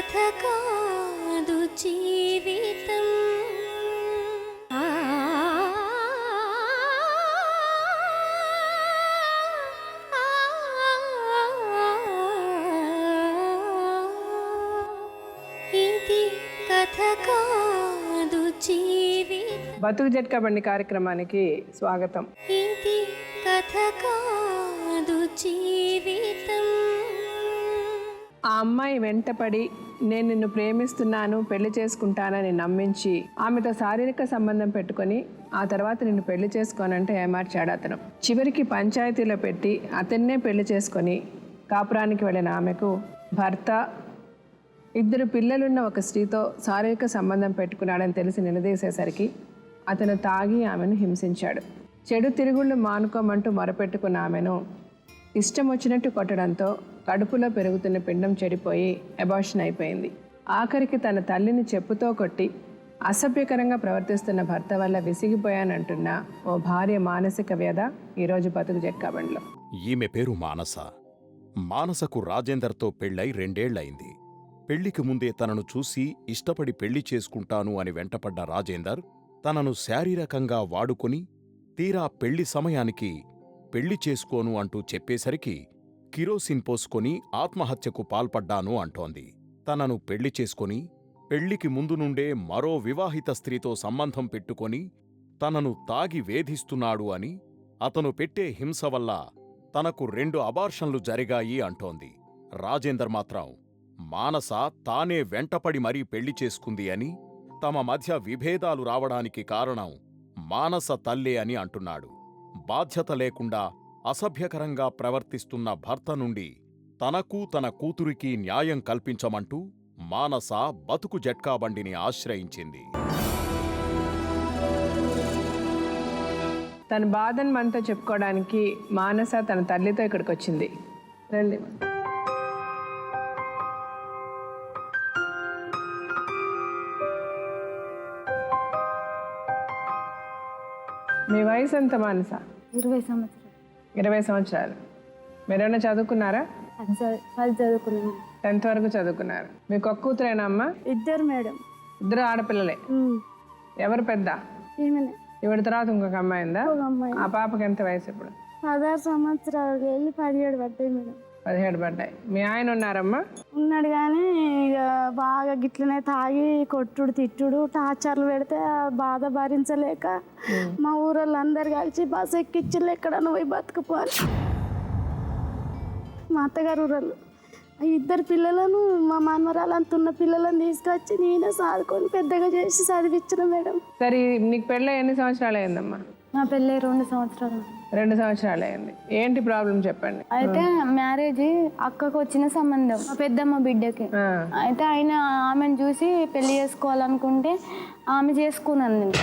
కథ కాదు జీవితం. ఇది కథ కాదు జీవితం. బతుకు జట్కా బండి కార్యక్రమానికి స్వాగతం. ఇది కథ కాదు జీవితం. ఆ అమ్మాయి వెంటపడి నేను నిన్ను ప్రేమిస్తున్నాను, పెళ్లి చేసుకుంటానని నమ్మించి ఆమెతో శారీరక సంబంధం పెట్టుకొని ఆ తర్వాత నిన్ను పెళ్లి చేసుకోనంటే ఏమార్చాడు అతను. చివరికి పంచాయతీలో పెట్టి అతన్నే పెళ్లి చేసుకొని కాపురానికి వెళ్ళిన ఆమెకు భర్త 2 పిల్లలున్న ఒక స్త్రీతో శారీరక సంబంధం పెట్టుకున్నాడని తెలిసి నిలదీసేసరికి అతను తాగి ఆమెను హింసించాడు. చెడు తిరుగుళ్ళు మానుకోమంటూ మొరపెట్టుకున్న ఆమెను ఇష్టం వచ్చినట్టు కొట్టడంతో కడుపులో పెరుగుతున్న పిండం చెడిపోయి అబార్షన్ అయిపోయింది. ఆఖరికి తన తల్లిని చెప్పుతో కొట్టి అసభ్యకరంగా ప్రవర్తిస్తున్న భర్త వల్ల విసిగిపోయానంటున్న ఓ భార్య మానసిక వ్యధ ఈరోజు బతుకు జట్కాబండిలో. ఈమె పేరు మానస. మానసకు రాజేందర్తో పెళ్ళై 2 ఏళ్లయింది. పెళ్లికి ముందే తనను చూసి ఇష్టపడి పెళ్లి చేసుకుంటాను అని వెంటపడ్డ రాజేందర్ తనను శారీరకంగా వాడుకొని తీరా పెళ్లి సమయానికి పెళ్లి చేసుకోను అంటూ చెప్పేసరికి కిరోసిన్ పోసుకొని ఆత్మహత్యకు పాల్పడ్డాను అంటోంది. తనను పెళ్లి చేసుకొని పెళ్లికి ముందు నుండే మరో వివాహిత స్త్రీతో సంబంధం పెట్టుకొని తనను తాగి వేధిస్తున్నాడు అని, అతను పెట్టే హింస వల్ల తనకు 2 అబార్షన్లు జరిగాయి అంటోంది. రాజేందర్ మాత్రం మానస తానే వెంటపడి మరీ పెళ్లి చేసుకుంది అని, తమ మధ్య విభేదాలు రావడానికి కారణం మానస తల్లే అని అంటున్నాడు. బాధ్యత లేకుండా అసభ్యకరంగా ప్రవర్తిస్తున్న భర్త నుండి తనకు తన కూతురికి న్యాయం కల్పించమంటూ మానస బతుకు జట్కాబండిని ఆశ్రయించింది. తన బాధను మనతో చెప్పుకోవడానికి మానస తన తల్లితో ఇక్కడికి వచ్చింది. రండి. మీ వయసు ఎంత మానస? 20 సంవత్సరాలు. 20 సంవత్సరాలు. మీరేమైనా చదువుకున్నారా? అది చదువుకున్నాను. 10th వరకు చదువుకున్నారు. మీకు ఒక్క కూతురేనా అమ్మా? 2 మేడం. 2 ఆడపిల్లలే. ఎవరు పెద్ద? ఈమెనే. ఈవిడ తర్వాత ఇంకొక అమ్మాయి ఉందా? ఒక అమ్మాయి. ఆ పాపకి ఎంత వయసు ఇప్పుడు? 16 సంవత్సరాలు వెళ్ళి 17 పడ్డాయి మేడం. 17 పడ్డాయి. మీ ఆయన ఉన్నారమ్మా? ఉన్నాడు కానీ ఇక బాగా గిట్లనే తాగి కొట్టుడు తిట్టుడు టార్చర్లు పెడితే ఆ బాధ భరించలేక మా ఊరోళ్ళందరూ కలిసి బస్సు ఎక్కించలే ఎక్కడ పోయి బతుకుపోవాలి. మా అత్తగారు ఊరోళ్ళు 2 పిల్లలను మా మనవరాలంత ఉన్న పిల్లలను తీసుకొచ్చి నేనే సాదుకొని పెద్దగా చేసి చదివించిన మేడం. సరే, నీకు పెళ్ళి ఎన్ని సంవత్సరాలు అయిందమ్మా? నా పెళ్ళి 2 సంవత్సరాలు. 2 సంవత్సరాలు అయింది. ఏంటి ప్రాబ్లం చెప్పండి. అయితే మ్యారేజ్ అక్కకు వచ్చిన సంబంధం, మా పెద్దమ్మ బిడ్డకి. అయితే ఆయన ఆమెను చూసి పెళ్లి చేసుకోవాలనుకుంటే ఆమె చేసుకున్నాను నేను.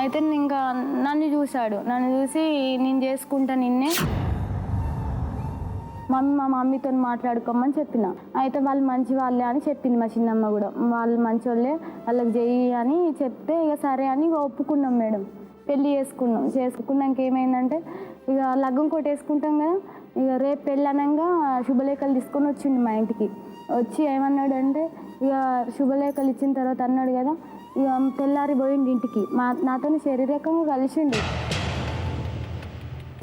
అయితే ఇంకా నన్ను చూశాడు. నన్ను చూసి నేను చేసుకుంటా నిన్నే, మా మమ్మీతో మాట్లాడుకోమని చెప్పిన. అయితే వాళ్ళు మంచి వాళ్ళే అని చెప్పింది మా చిన్నమ్మ కూడా. వాళ్ళు మంచి వాళ్ళే, వాళ్ళకి చెయ్యి అని చెప్తే ఇక సరే అని ఒప్పుకున్నాం మేడం. పెళ్ళి చేసుకున్నాక ఏమైందంటే ఇక లగ్గం కొట్టేసుకుంటాం కదా. ఇక రేపు పెళ్ళి అనగా శుభలేఖలు తీసుకొని వచ్చిండు మా ఇంటికి. వచ్చి ఏమన్నాడు అంటే ఇక శుభలేఖలు ఇచ్చిన తర్వాత అన్నాడు కదా, ఇక తెల్లారి పోయిండు ఇంటికి. నాతో శారీరకంగా కలిసిండు.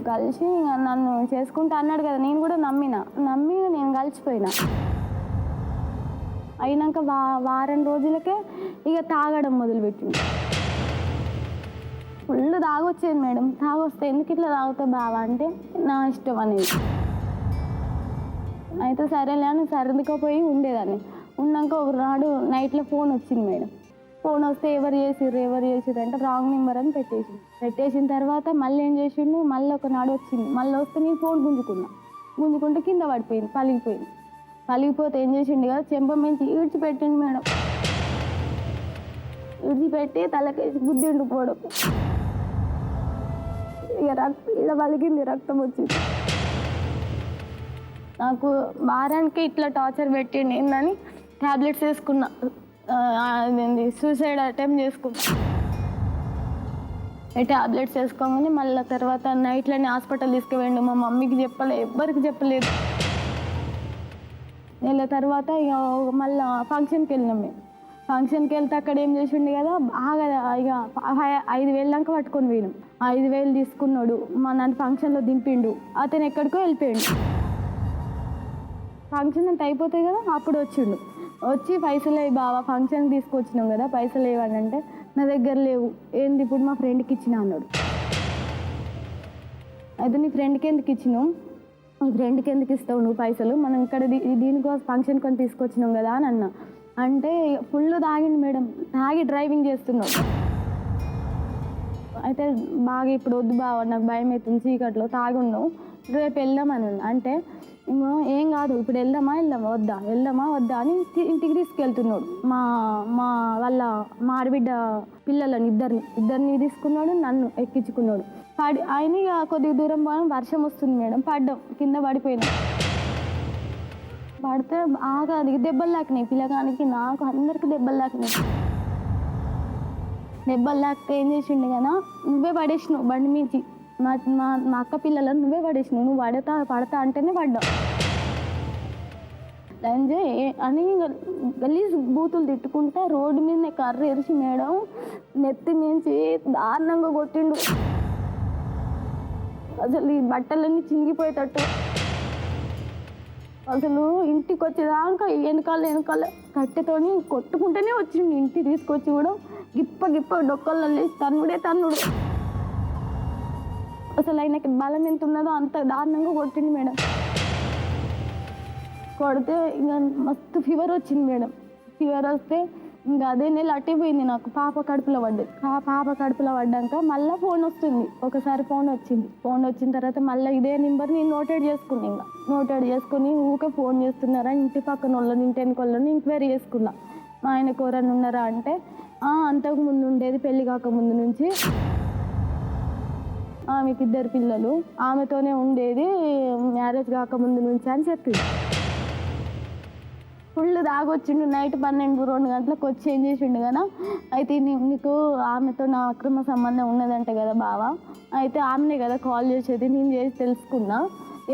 కలిసి నన్ను చేసుకుంటా అన్నాడు కదా. నేను కూడా నమ్మి నేను కలిసిపోయినా. అయినాక వారం రోజులకే ఇక తాగడం మొదలుపెట్టింది. Full తాగొచ్చేది madam. తాగొస్తే ఎందుకు ఇట్లా తాగుతా బావా అంటే నా ఇష్టం అనేది. అయితే సరేలే అని సర్దుకపోయి ఉండేదాన్ని. ఉన్నాక ఒకనాడు నైట్లో ఫోన్ వచ్చింది మేడం. ఫోన్ వస్తే ఎవరు చేసిర్రు అంటే రాంగ్ నెంబర్ అని పెట్టేసిన తర్వాత మళ్ళీ ఏం చేసిండు, మళ్ళీ ఒకనాడు వచ్చింది. మళ్ళీ వస్తే నేను ఫోన్ గుంజుకుంటే కింద పడిపోయింది, పలిగిపోతే ఏం చేసిండు కదా, చెంప మించి ఈడ్చిపెట్టిండు మేడం. ఈడ్చిపెట్టి తలకేసి గుద్దిండు పోవడం. ఇక ఇలా పలిగింది, రక్తం వచ్చింది. నాకు వారానికి ఇట్లా టార్చర్ పెట్టిండు ఏందని ట్యాబ్లెట్స్ వేసుకున్నా. సూసైడ్ అటెంప్ట్ చేసుకున్నా. టాబ్లెట్స్ వేసుకోగానే మళ్ళీ తర్వాత నైట్లోనే హాస్పిటల్ తీసుకువెండు. మా మమ్మీకి చెప్పలే, ఎవ్వరికి చెప్పలేదు. నెల తర్వాత ఇక మళ్ళీ ఫంక్షన్కి వెళ్ళినాం మేము. ఫంక్షన్కి వెళ్తే అక్కడ ఏం చేసిండు కదా బాగా ఇక 5,000 దాకా పట్టుకొని పోయినాం. 5,000 తీసుకున్నాడు, నన్ను ఫంక్షన్లో దింపిండు. అతను ఎక్కడికో వెళ్ళిపోయాడు. ఫంక్షన్ అంత అయిపోతాయి కదా అప్పుడు వచ్చిండు. వచ్చి పైసలు లేవు బావా, ఫంక్షన్కి తీసుకొచ్చినాం కదా పైసలు లేవని అంటే నా దగ్గర లేవు. ఏంది ఇప్పుడు మా ఫ్రెండ్కి ఇచ్చిన అన్నాడు. అయితే నీ ఫ్రెండ్కి ఎందుకు ఇచ్చినావు, నీ ఫ్రెండ్కి ఎందుకు ఇస్తావు నువ్వు పైసలు, మనం ఇక్కడ దీనికోసం ఫంక్షన్ కొని తీసుకొచ్చినాం కదా అని అన్నా. అంటే ఫుల్ తాగిండు మేడం, తాగి డ్రైవింగ్ చేస్తున్నాడు. అయితే బాగా ఇప్పుడు వద్దు బావ నాకు భయం అవుతుంది, చీకట్లో తాగి ఉన్నావు, రేపు వెళ్దామని అంటే ఏం కాదు ఇప్పుడు వెళ్దామా వద్దా అని ఇంటికి తీసుకెళ్తున్నాడు. మా వాళ్ళ మా ఆడబిడ్డ పిల్లలని ఇద్దరిని తీసుకున్నాడు, నన్ను ఎక్కించుకున్నాడు. ఆయన ఇక కొద్దిగా దూరం పోవడం, వర్షం వస్తుంది మేడం, పడ్డాం, కింద పడిపోయినాం. పడితే బాగా దెబ్బలు తాకినాయి పిల్లగానికి, నాకు అందరికి దెబ్బలు తాకినాయి. దెబ్బలు తాకితే ఏం చేసిండు కదా, నువ్వే పడేసినావు బండి మించి, మా అక్క పిల్లలను నువ్వే పడేసినావు, నువ్వు పడతా అంటేనే పడ్డావు అని గలీజ్ బూతులు తిట్టుకుంటే రోడ్డు మీద కర్ర ఎరిచి మేడం నెత్తి మించి దారుణంగా కొట్టిండు. అసలు ఈ బట్టలన్నీ చింగిపోయేటట్టు. అసలు ఇంటికి వచ్చేదాకా వెనకాల కట్టెతోని కొట్టుకుంటూనే వచ్చిండు. ఇంటికి తీసుకొచ్చి కూడా గిప్ప డొక్కల్లో తన్నుడు. అసలు ఆయనకి బలం ఎంత ఉన్నదో అంత దారుణంగా కొట్టిండు మేడం. కొడితే ఇంకా మస్తు ఫీవర్ వచ్చింది మేడం. ఫీవర్ వస్తే ఇంకా అదే నెల అట్టిపోయింది నాకు. పాప కడుపులో పడ్డది. పాప కడుపులో పడ్డాక మళ్ళీ ఫోన్ వస్తుంది. ఒకసారి ఫోన్ వచ్చిన తర్వాత మళ్ళీ ఇదే నెంబర్ నేను నోటెడ్ చేసుకుని ఊకే ఫోన్ చేస్తున్నారా ఇంటి పక్కన వాళ్ళని ఇంటి వెనుకోళ్ళని ఎంక్వైరీ చేసుకున్నా. మా ఆయన ఎవరైనా ఉన్నారా అంటే అంతకు ముందు ఉండేది, పెళ్లి కాకముందు నుంచి ఆమెకి 2 పిల్లలు, ఆమెతోనే ఉండేది మ్యారేజ్ కాకముందు నుంచి అని చెప్పింది. ఫుల్ దాగొచ్చిండు. నైట్ 12-2 గంటలకు వచ్చి ఏం చేసిండు కదా, అయితే నీకు ఆమెతో నా అక్రమ సంబంధం ఉన్నదంట కదా బావ, అయితే ఆమెనే కదా కాల్ చేసేది, నేను చేసి తెలుసుకున్నా,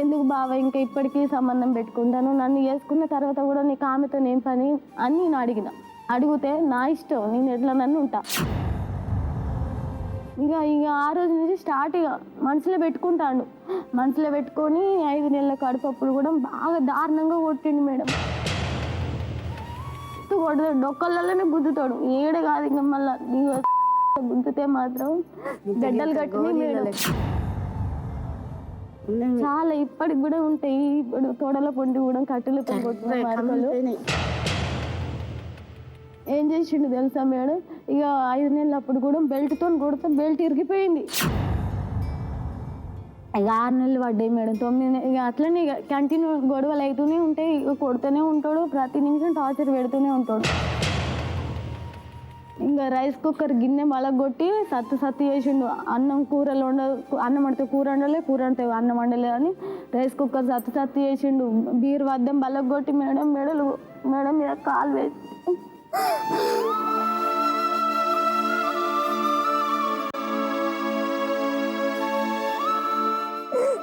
ఎందుకు బావ ఇంకా ఇప్పటికీ సంబంధం పెట్టుకుంటాను, నన్ను చేసుకున్న తర్వాత కూడా నీకు ఆమెతో ఏం పని అని నేను అడిగితే నా ఇష్టం, నేను ఎట్లా నన్ను ఉంటా. ఇక ఆ రోజు నుంచి స్టార్ట్ ఇక మనసులో పెట్టుకొని 5 నెలల కడుపప్పుడు కూడా బాగా దారుణంగా కొట్టిండు మేడం. కొడతాడు, డొక్కలలోనే గుద్దుతాడు, ఏడే కాదు ఇంకా మళ్ళీ గుద్దుతే మాత్రం గడ్డలు కట్టినాయి మేడం. చాలా ఇప్పటికి కూడా ఉంటాయి. ఇప్పుడు తోడల పొండి కూడా కట్టెలతో కొట్టిన మార్గలు. ఏం చేసిండు తెలుసా మేడం, ఇక 5 నెలలు అప్పుడు కూడా బెల్ట్తో కొడితే బెల్ట్ ఇరిగిపోయింది. ఇక 6 నెలలు పడ్డాయి మేడం, 9 ఇక అట్లనే ఇక కంటిన్యూ గొడవలు అవుతూనే ఉంటాయి. ఇక కొడుతూనే ఉంటాడు, ప్రతి నిమిషం టార్చర్ పెడుతూనే ఉంటాడు. ఇంకా రైస్ కుక్కర్ గిన్నె మలగొట్టి సత్తు చేసిండు. అన్నం వండితే కూర వండలే, కూర వండితే అన్నం వండలే అని రైస్ కుక్కర్ సత్తు చేసిండు. బీరు వద్దం బలగొట్టి మేడం మీద కాలు వేసి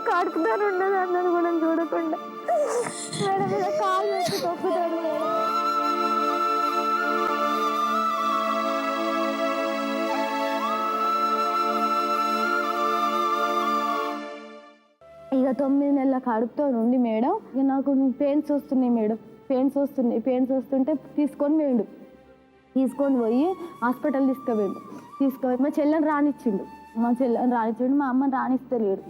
కడుపుతాను ఉండదు అన్నది కూడా చూడకుండా మేడం మీద కాలు వేసి తొక్కుతాడు మేడం. ఇక 9 నెలల కడుపుతో నుండి మేడం ఇక నాకు పెయిన్స్ వస్తున్నాయి మేడం, పెయిన్స్ వస్తుంటే తీసుకొని పోయి హాస్పిటల్ తీసుకుపోయి మా చెల్లెని రానిచ్చిండు. మా అమ్మని రానిస్తలేడు.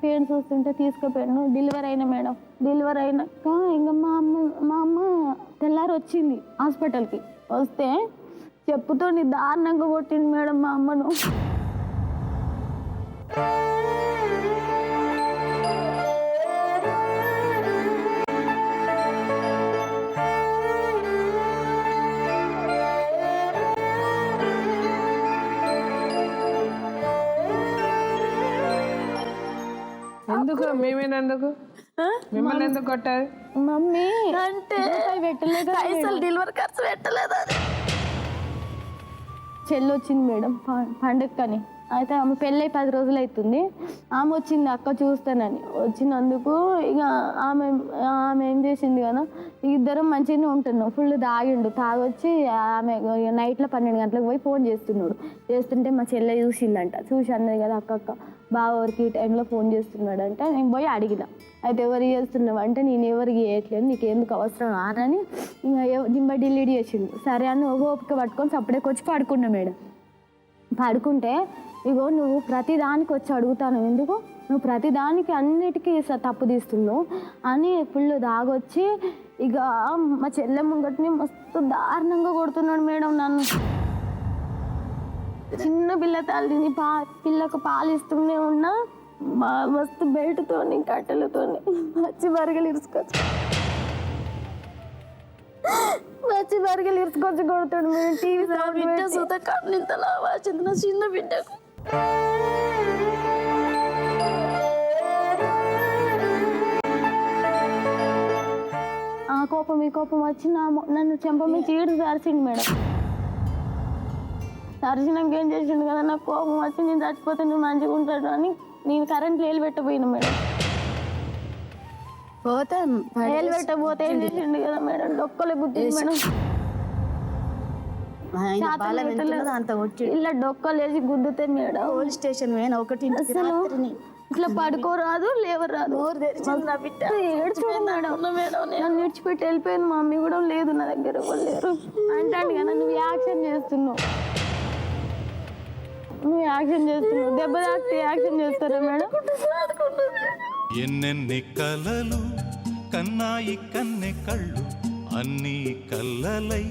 పెయిన్స్ వస్తుంటే తీసుకుపోయాను. డెలివరీ అయినా మేడం, డెలివరీ అయినాక ఇంకా మా అమ్మ తెల్లారి వచ్చింది హాస్పిటల్కి. వస్తే చెప్పుతో దారుణంగా కొట్టింది మేడం మా అమ్మను. ఎందుకు మేమేనందుకు మిమ్మల్ని ఎందుకు కొట్టారు? మమ్మీ అంటే పెట్టలేదు, పైసలు డెలివరీ ఖర్చు పెట్టలేదు. చెల్లి వచ్చింది మేడం పండుగని, అయితే ఆమె పెళ్ళై 10 రోజులు అవుతుంది. ఆమె వచ్చింది అక్క చూస్తానని. వచ్చినందుకు ఇక ఆమె ఆమె ఏం చేసింది కదా, ఇద్దరం మంచిగానే ఉంటున్నాం. ఫుల్ తాగొచ్చి ఆమె నైట్లో 12 గంటలకు పోయి ఫోన్ చేస్తుంటే మా చెల్లె చూసిందంట. చూసి అన్నది కదా, అక్క బావ ఎవరికి ఈ టైంలో ఫోన్ చేస్తున్నాడు అంటే నేను పోయి అడిగిన. అయితే ఎవరికి చేస్తున్నావు అంటే నేను ఎవరికి చేయట్లేదు, నీకు ఎందుకు అవసరం అని జింబ డిలీట్ చేసిండు. సరే అని ఓపిక పట్టుకొని సపరేట్గా వచ్చి పడుకున్నా మేడం. పడుకుంటే ఇగో నువ్వు ప్రతిదానికి వచ్చి అడుగుతాను, ఎందుకు నువ్వు ప్రతిదానికి అన్నిటికీ తప్పు తీస్తున్నావు అని ఫుల్ దాగొచ్చి ఇక మా చెల్లె ముంగటిని మస్తు దారుణంగా కొడుతున్నాడు మేడం. నన్ను చిన్న పిల్ల తల్లిని పిల్లకు పాలిస్తూనే ఉన్నా మస్తు బెల్ట్తోని కట్టెలతోని వచ్చి బరగలు ఇరుచుకొచ్చి కొడుతాడు మేడం. టీవీ బిడ్డ సూత కన్నింతలా వచ్చింది నా చిన్న బిడ్డకు. ఆ కోపం ఈ కోపం వచ్చి నన్ను చెంప మీద చీడు తరిచిండు మేడం. తరిచినాక ఏం చేసిండు కదా, నాకు కోపం వచ్చి నేను చచ్చిపోతే నువ్వు మంచిగా ఉంటాడు అని నేను కరెంట్ లేలు పెట్టబోయినా మేడం. లేలు పెట్టబోతే ఏం చేసిండు కదా మేడం, డొక్కలే గుద్ది మేడం. ఇలా డొక్కలు వేసి గుద్దుతే మేడం పోలీస్ స్టేషన్ ఒకటి ఇట్లా పడుకోరాదు, లేవరాదు. ఏడ్చుడు మేడం. నన్ను విడిచిపెట్టి వెళ్ళిపోయింది. మా మమ్మీ కూడా లేదు నా దగ్గర, లేరు అంటాడు కదా, నువ్వు యాక్షన్ చేస్తున్నావు దెబ్బ తాకితే యాక్షన్ చేస్తారా మేడం? ఎన్నెన్ని కలలు కన్నాయి కన్నె కళ్ళు, అన్ని కళ్ళలై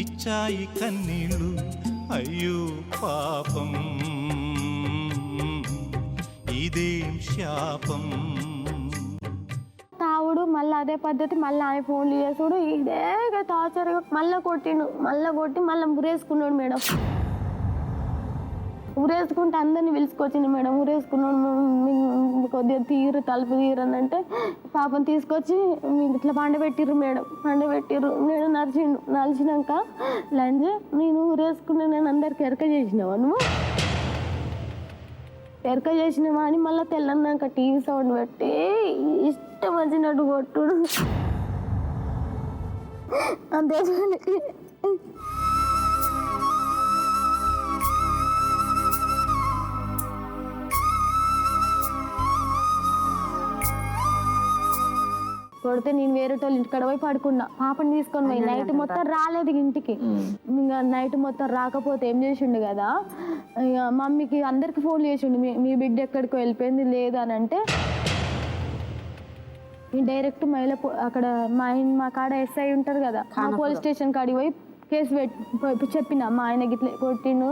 ఇచ్చాయి కన్నీళ్ళు. అయ్యో పాపం ఇదేం శాపం. తావుడు మళ్ళీ అదే పద్ధతి, మళ్ళీ ఆమె ఫోన్లు చేసుడు, ఇదే టార్చర్గా మళ్ళీ కొట్టి మళ్ళీ మురేసుకున్నాడు మేడం. ఊరేసుకుంటే అందరినీ పిలుచుకొచ్చింది మేడం. ఊరేసుకున్నాడు కొద్దిగా తలుపు తీరని అంటే పాపం తీసుకొచ్చి ఇట్లా పండబెట్టిర్రు మేడం. నేను నలిచినాక లంచ్ నేను ఊరేసుకున్నా, నేను అందరికి ఎరక చేసినావా నువ్వు అని మళ్ళీ తెల్లన్నాక టీవీ సౌండ్ పెట్టి ఇష్టం వచ్చినట్టు కొట్టుడు. అంతే కొడితే నేను వేరే వాళ్ళ ఇంటికాడ పోయి పడుకున్నా. పాపని తీసుకొని పోయి నైట్ మొత్తం రాలేదు ఇంటికి. ఇంకా నైట్ మొత్తం రాకపోతే ఏం చేసిండు కదా, ఇక మమ్మీకి అందరికి ఫోన్ చేసిండు, మీ బిడ్డ ఎక్కడికో వెళ్ళిపోయింది లేదు అని అంటే డైరెక్ట్ అక్కడ మా కాడ ఎస్ఐ ఉంటారు కదా, పోలీస్ స్టేషన్ కాడికి పోయి కేసు చెప్పిన. మా ఆయన గిట్ల కొట్టిండు,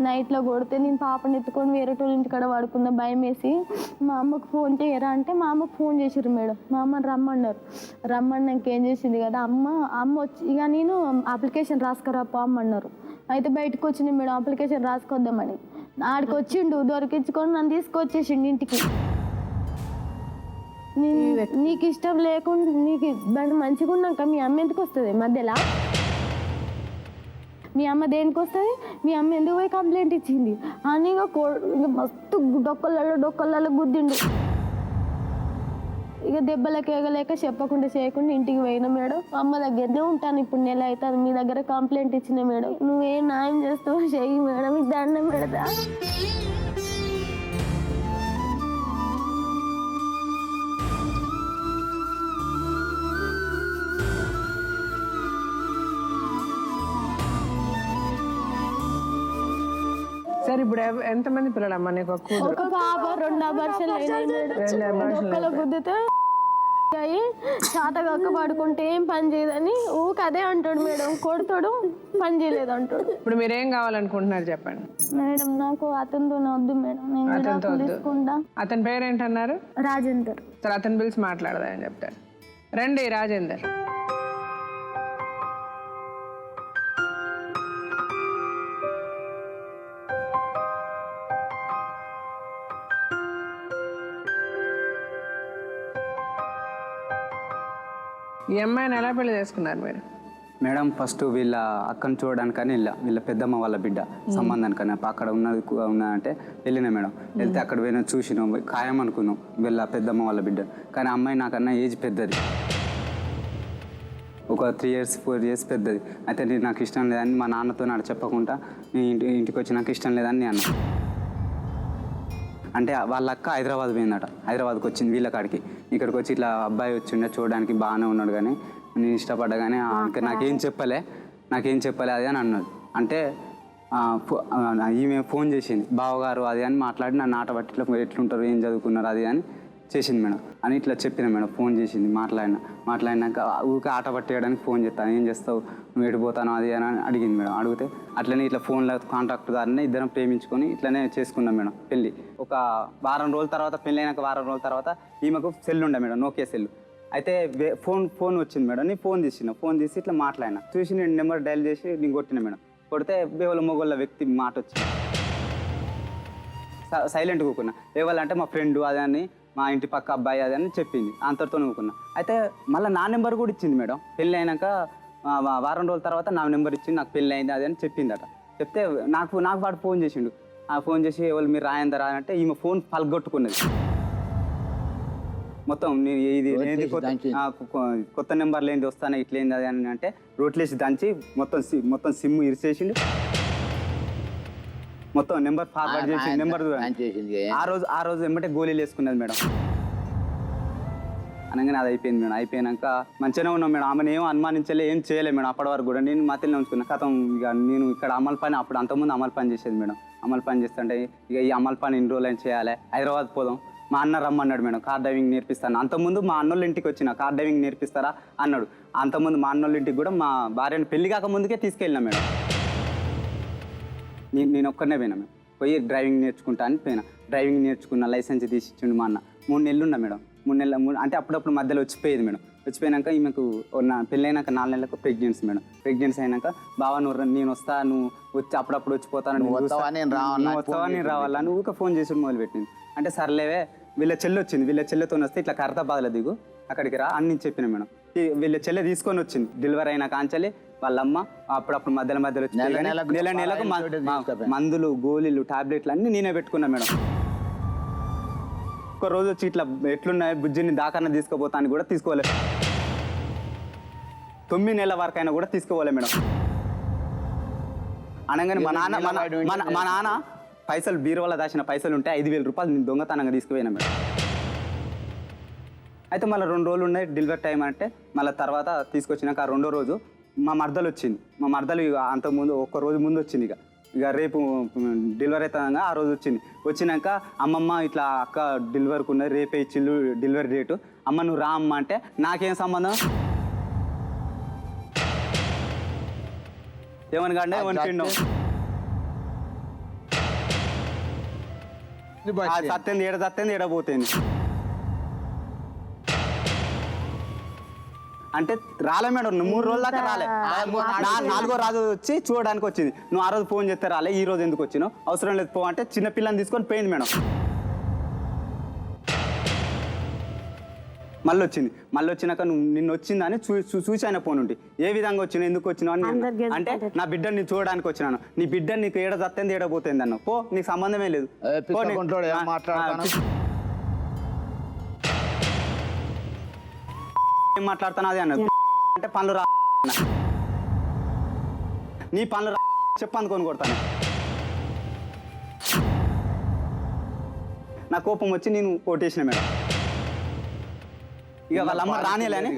నైట్లో కొడితే నేను పాపని ఎత్తుకొని వేరే వాళ్ళ ఇంటికాడ పడుకున్నా భయం వేసి. మా అమ్మకు ఫోన్ చేయరా అంటే మా అమ్మకు ఫోన్ చేసిర్రు మేడం. మా అమ్మని రమ్మన్నాక ఏం చేసింది కదా అమ్మ వచ్చి ఇక నేను అప్లికేషన్ రాసుకురాపో అమ్మన్నారు. అయితే బయటకు వచ్చింది మేడం అప్లికేషన్ రాసుకొద్దామని. ఆడికి వచ్చిండు, దొరికించుకొని నన్ను తీసుకొచ్చేసిండు ఇంటికి. నీకు ఇష్టం లేకుండా నీకు మంచిగా ఉన్నాక మీ అమ్మ ఎందుకు వస్తుంది మధ్యలో? మీ అమ్మ దేనికి వస్తుంది? మీ అమ్మ ఎందుకు పోయి కంప్లైంట్ ఇచ్చింది అని మస్తు డొక్కలలో గుద్దిండు. ఇక దెబ్బలకి ఎగలేక చెప్పకుండా చేయకుండా ఇంటికి పోయినా మేడం. అమ్మ దగ్గరనే ఉంటాను ఇప్పుడు, నెల అవుతుంది. మీ దగ్గర కంప్లైంట్ ఇచ్చిన మేడం, నువ్వేం న్యాయం చేస్తావు చెయ్యి మేడం, మీకు దండం పెడతా. సరే ఇప్పుడు ఎంతమంది పిల్లలమ్మా నీకు? ఒక పాప, 2 అబార్షన్లు అయినాయి. గుద్దితే చాతగక్క పడుకుంటే ఏం పని చేయదని అదే అంటాడు మేడం. కొడతాడు, పని చేయలేదు అంటాడు. ఇప్పుడు మీరేం కావాలనుకుంటున్నారు చెప్పండి మేడం. నాకు అతనితో వద్దు మేడం, నేను తీసుకుంటా. అతని పేరేంటన్నారు? రాజేందర్. సరే అతని పిలిచి మాట్లాడదాని చెప్తారు. రండి రాజేందర్. ఈ అమ్మాయిని ఎలా పెళ్లి చేసుకున్నారు మీరు? మేడం ఫస్ట్ వీళ్ళ అక్కని చూడడానికని వెళ్ళా, వీళ్ళ పెద్దమ్మ వాళ్ళ బిడ్డ సంబంధానికని అక్కడ ఉన్నదంటే వెళ్ళినా మేడం. వెళ్తే అక్కడ పోయినా చూసినాం, ఖాయం అనుకున్నాం వీళ్ళ పెద్దమ్మ వాళ్ళ బిడ్డ. కానీ అమ్మాయి నాకన్నా ఏజ్ పెద్దది, ఒక 3 years 4 years పెద్దది. అయితే నాకు ఇష్టం లేదని మా నాన్నతో నాడు చెప్పకుండా నేను ఇంటికి వచ్చి నాకు ఇష్టం లేదని నేను అంటే వాళ్ళ అక్క హైదరాబాద్ పోయిందట, హైదరాబాద్కి వచ్చింది వీళ్ళ కాడికి. ఇక్కడికి వచ్చి ఇట్లా అబ్బాయి వచ్చిండే చూడడానికి బాగానే ఉన్నాడు కానీ నేను ఇష్టపడ్డా కానీ ఇంకా నాకేం చెప్పలే అది అని అన్నాడు. అంటే ఈమె ఫోన్ చేసింది, బావగారు అది అని మాట్లాడి నన్ను ఆట పట్టి ఇట్లా ఎట్లుంటారు ఏం చదువుకున్నారు అది అని చేసింది మేడం. అని ఇట్లా చెప్పిన మేడం, ఫోన్ చేసింది, మాట్లాడినాక ఊరికే ఆట పట్టేయడానికి ఫోన్ చేస్తాను, ఏం చేస్తావు నువ్వు ఎడిపోతాను అది అని అడిగింది మేడం. అడిగితే అట్లనే ఇట్లా ఫోన్లో కాంటాక్ట్ ద్వారానే ఇద్దరం ప్రేమించుకొని ఇట్లనే చేసుకున్నాం మేడం పెళ్ళి. ఒక వారం రోజుల తర్వాత, పెళ్ళి అయినాక వారం రోజుల తర్వాత ఈమెకు సెల్ ఉండే మేడం, నోకియా సెల్. అయితే ఫోన్ వచ్చింది మేడం, నేను ఫోన్ తీసి ఇట్లా మాట్లాడినా, చూసి నేను నెంబర్ డైల్ చేసి నేను కొట్టిన మేడం. కొడితే బేవల మొగోళ్ళ వ్యక్తి మాట వచ్చింది. సైలెంట్ కూకున్నా. ఎవరంటే మా ఫ్రెండ్ అదే అని, మా ఇంటి పక్క అబ్బాయి అది అని చెప్పింది, అంతటితో కూకున్నా. అయితే మళ్ళీ నా నెంబర్ కూడా ఇచ్చింది మేడం. పెళ్ళి అయినాక వారం రోజుల తర్వాత నా నెంబర్ ఇచ్చింది, నాకు పెళ్ళి అయింది అది అని చెప్పిందట. చెప్తే నాకు వాడు ఫోన్ చేసిండు. ఫోన్ చేసి ఎవరు మీరు రాయందరా అంటే ఈమె ఫోన్ పలగొట్టుకున్నది మొత్తం. ఇది కొత్త నెంబర్లు ఏంటి వస్తానే ఇట్లేంది అది అని అంటే రోట్లేసి దంచి మొత్తం సిమ్ ఇరిసేసిండు, మొత్తం నెంబర్ ఫార్వర్డ్ చేసి నెంబర్ ఆ రోజు వెంబటే గోళీలు వేసుకున్నది మేడం. అనగానే అది అయిపోయింది మేడం. అయిపోయాక మంచిగానే ఉన్నాం మేడం. ఆమెను ఏం అనుమానించలే, ఏం చేయలేదు మేడం. అప్పటి వరకు కూడా నేను మధ్యలో ఉంచుకున్నా. కథం ఇక నేను ఇక్కడ అమలు పని, అప్పుడు అంతకుముందు అమలు పని చేసేది మేడం. అమలు పని చేస్తుంటే ఇక ఈ అమలు పని ఇన్ని రోజులు చేయాలి, హైదరాబాద్ పోదాం. మా అన్న రమ్మన్నాడు మేడం, కార్ డ్రైవింగ్ నేర్పిస్తాను. అంతకుముందు మా అన్నోళ్ళ ఇంటికి వచ్చిన, కార్ డ్రైవింగ్ నేర్పిస్తారా అన్నాడు. అంతకుముందు మా అన్నోళ్ళ ఇంటికి కూడా మా భార్యను పెళ్లి కాక ముందుకే తీసుకెళ్ళినా మేడం. నేను ఒక్కనే పోయినా మేడం. పోయి డ్రైవింగ్ నేర్చుకుంటా అని పోయినా. డ్రైవింగ్ నేర్చుకున్న, లైసెన్స్ తీసి ఇచ్చిండు మా అన్న. 3 నెలలు ఉన్నా మేడం. 3 నెలలు అంటే అప్పుడప్పుడు మధ్యలో వచ్చిపోయేది మేడం. వచ్చిపోయినాక ఈమెకు పెళ్ళైనాక 4 నెలలకు ప్రెగ్నెన్సీ మేడం. ప్రెగ్నెన్సీ అయినాక బావ నేను వస్తా, నువ్వు వచ్చి అప్పుడప్పుడు వచ్చిపోతాను, వస్తావా నేను రావాలని ఊక ఫోన్ చేసి మొదలుపెట్టింది. అంటే సర్లేవే, వీళ్ళ చెల్లి వచ్చింది, వీళ్ళ చెల్లెతో వస్తే ఇట్లా ఖైరతాబాద్లో దిగు, అక్కడికి రా అని చెప్పిన మేడం. వీళ్ళ చెల్లె తీసుకొని వచ్చింది. డెలివరీ అయిన కాంచలి వాళ్ళమ్మ అప్పుడప్పుడు మధ్యలో వచ్చి నెలకు మందులు, గోళీలు, టాబ్లెట్లు అన్నీ నేనే పెట్టుకున్నా మేడం. ఒక రోజు వచ్చి ఇట్లా ఎట్లున్నాయి బుజ్జిని దాకన్నా తీసుకుపోతాను కూడా తీసుకోవాలి. 9 నెలల వరకు అయినా కూడా తీసుకోవాలి మేడం. అనగానే మా నాన్న పైసలు బీరువాలో దాచిన పైసలు ఉంటే 5,000 రూపాయలు నేను దొంగతనంగా తీసుకుపోయినా మేడం. అయితే మళ్ళీ 2 రోజులు ఉన్నాయి డెలివరీ టైం అంటే, మళ్ళీ తర్వాత తీసుకొచ్చినాక ఆ 2వ రోజు మా మరదలు వచ్చింది. మా మరదలు ఇక అంతకుముందు 1 రోజు ముందు వచ్చింది. ఇక రేపు డెలివరీ అవుతుండగా ఆ రోజు వచ్చింది. వచ్చినాక అమ్మమ్మ ఇట్లా అక్క డెలివరీకి ఉన్నది, రేపే ఇచ్చిళ్ళు డెలివరీ డేటు, అమ్మ నువ్వు రా అమ్మ అంటే నాకేం సంబంధం, ఏమని కాండే ఏమనిపిండు, సత్యంది ఏడబోతుంది అంటే రాలే మేడం. 3 రోజుల దాకా రాలే. 4వ రోజు వచ్చి చూడడానికి వచ్చింది. నువ్వు ఆ రోజు ఫోన్ చేస్తే రాలే, ఈ రోజు ఎందుకు వచ్చినావు, అవసరం లేదు పో అంటే చిన్న పిల్లని తీసుకొని పోయింది మేడం. మళ్ళీ వచ్చినాక నువ్వు నిన్న వచ్చిందని చూసాను ఫోన్ ఉండి, ఏ విధంగా వచ్చినావు, ఎందుకు వచ్చినావు అని అంటే నా బిడ్డని నేను చూడడానికి వచ్చినాను. నీ బిడ్డని నీకు ఏడ సత్యంది ఏడబోతుంది అన్న, పో నీకు సంబంధమే లేదు, ఏం మాట్లాడుతాను అది అన్నది. అంటే పనులు రా, నీ పనులు చెప్పనుకొని కొడతాను. నా కోపం వచ్చి నేను కొట్టేసిన మేడం. ఇక వాళ్ళ అమ్మ రానిలేని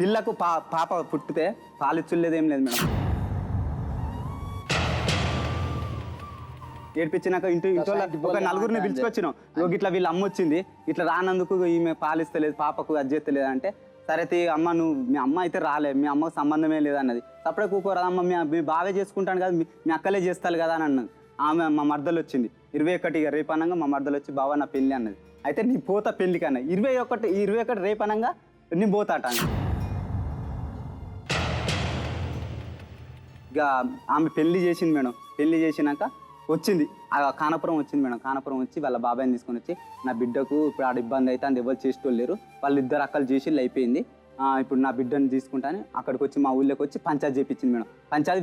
పిల్లకు పాప పుట్టితే పాలిచ్చులేదు, ఏం లేదు మేడం. ఏడ్పించినాక ఇంట్లో ఒక 4గురిని పిలుచుకొచ్చినాం. ఇట్లా వీళ్ళ అమ్మ వచ్చింది, ఇట్లా రానందుకు ఈమె పాలిస్తలేదు, పాపకు అది చేస్తలేదు అంటే, సరే అమ్మ నువ్వు మీ అమ్మ అయితే రాలే, మీ అమ్మకు సంబంధమే లేదన్నది. సపడే కూకోరా అమ్మ, మీ బావే చేసుకుంటాను కదా, మీ అక్కలే చేస్తారు కదా అని అన్నది. ఆమె మా మర్దలు వచ్చింది 21 రేపు అనగా మా మర్దలు వచ్చి బావ నా పెళ్ళి అన్నది. అయితే నీ పోతా పెళ్ళి కన్నా 21 రేపు అనగా నీ పోతాట. ఇక ఆమె పెళ్లి చేసింది మేడం. పెళ్లి చేసినాక వచ్చింది కానపురం వచ్చింది మేడం. కానపురం వచ్చి వాళ్ళ బాబాయ్ని తీసుకొని వచ్చి, నా బిడ్డకు ఇప్పుడు ఆడ ఇబ్బంది అయితే అంత ఎవరు చేసేటోళ్ళు లేరు, వాళ్ళు 2 అక్కలు చేసి అయిపోయింది, ఇప్పుడు నా బిడ్డను తీసుకుంటాను అక్కడికి వచ్చి మా ఊళ్ళోకి వచ్చి పంచాయతీ చేయించింది మేడం. పంచాయతీ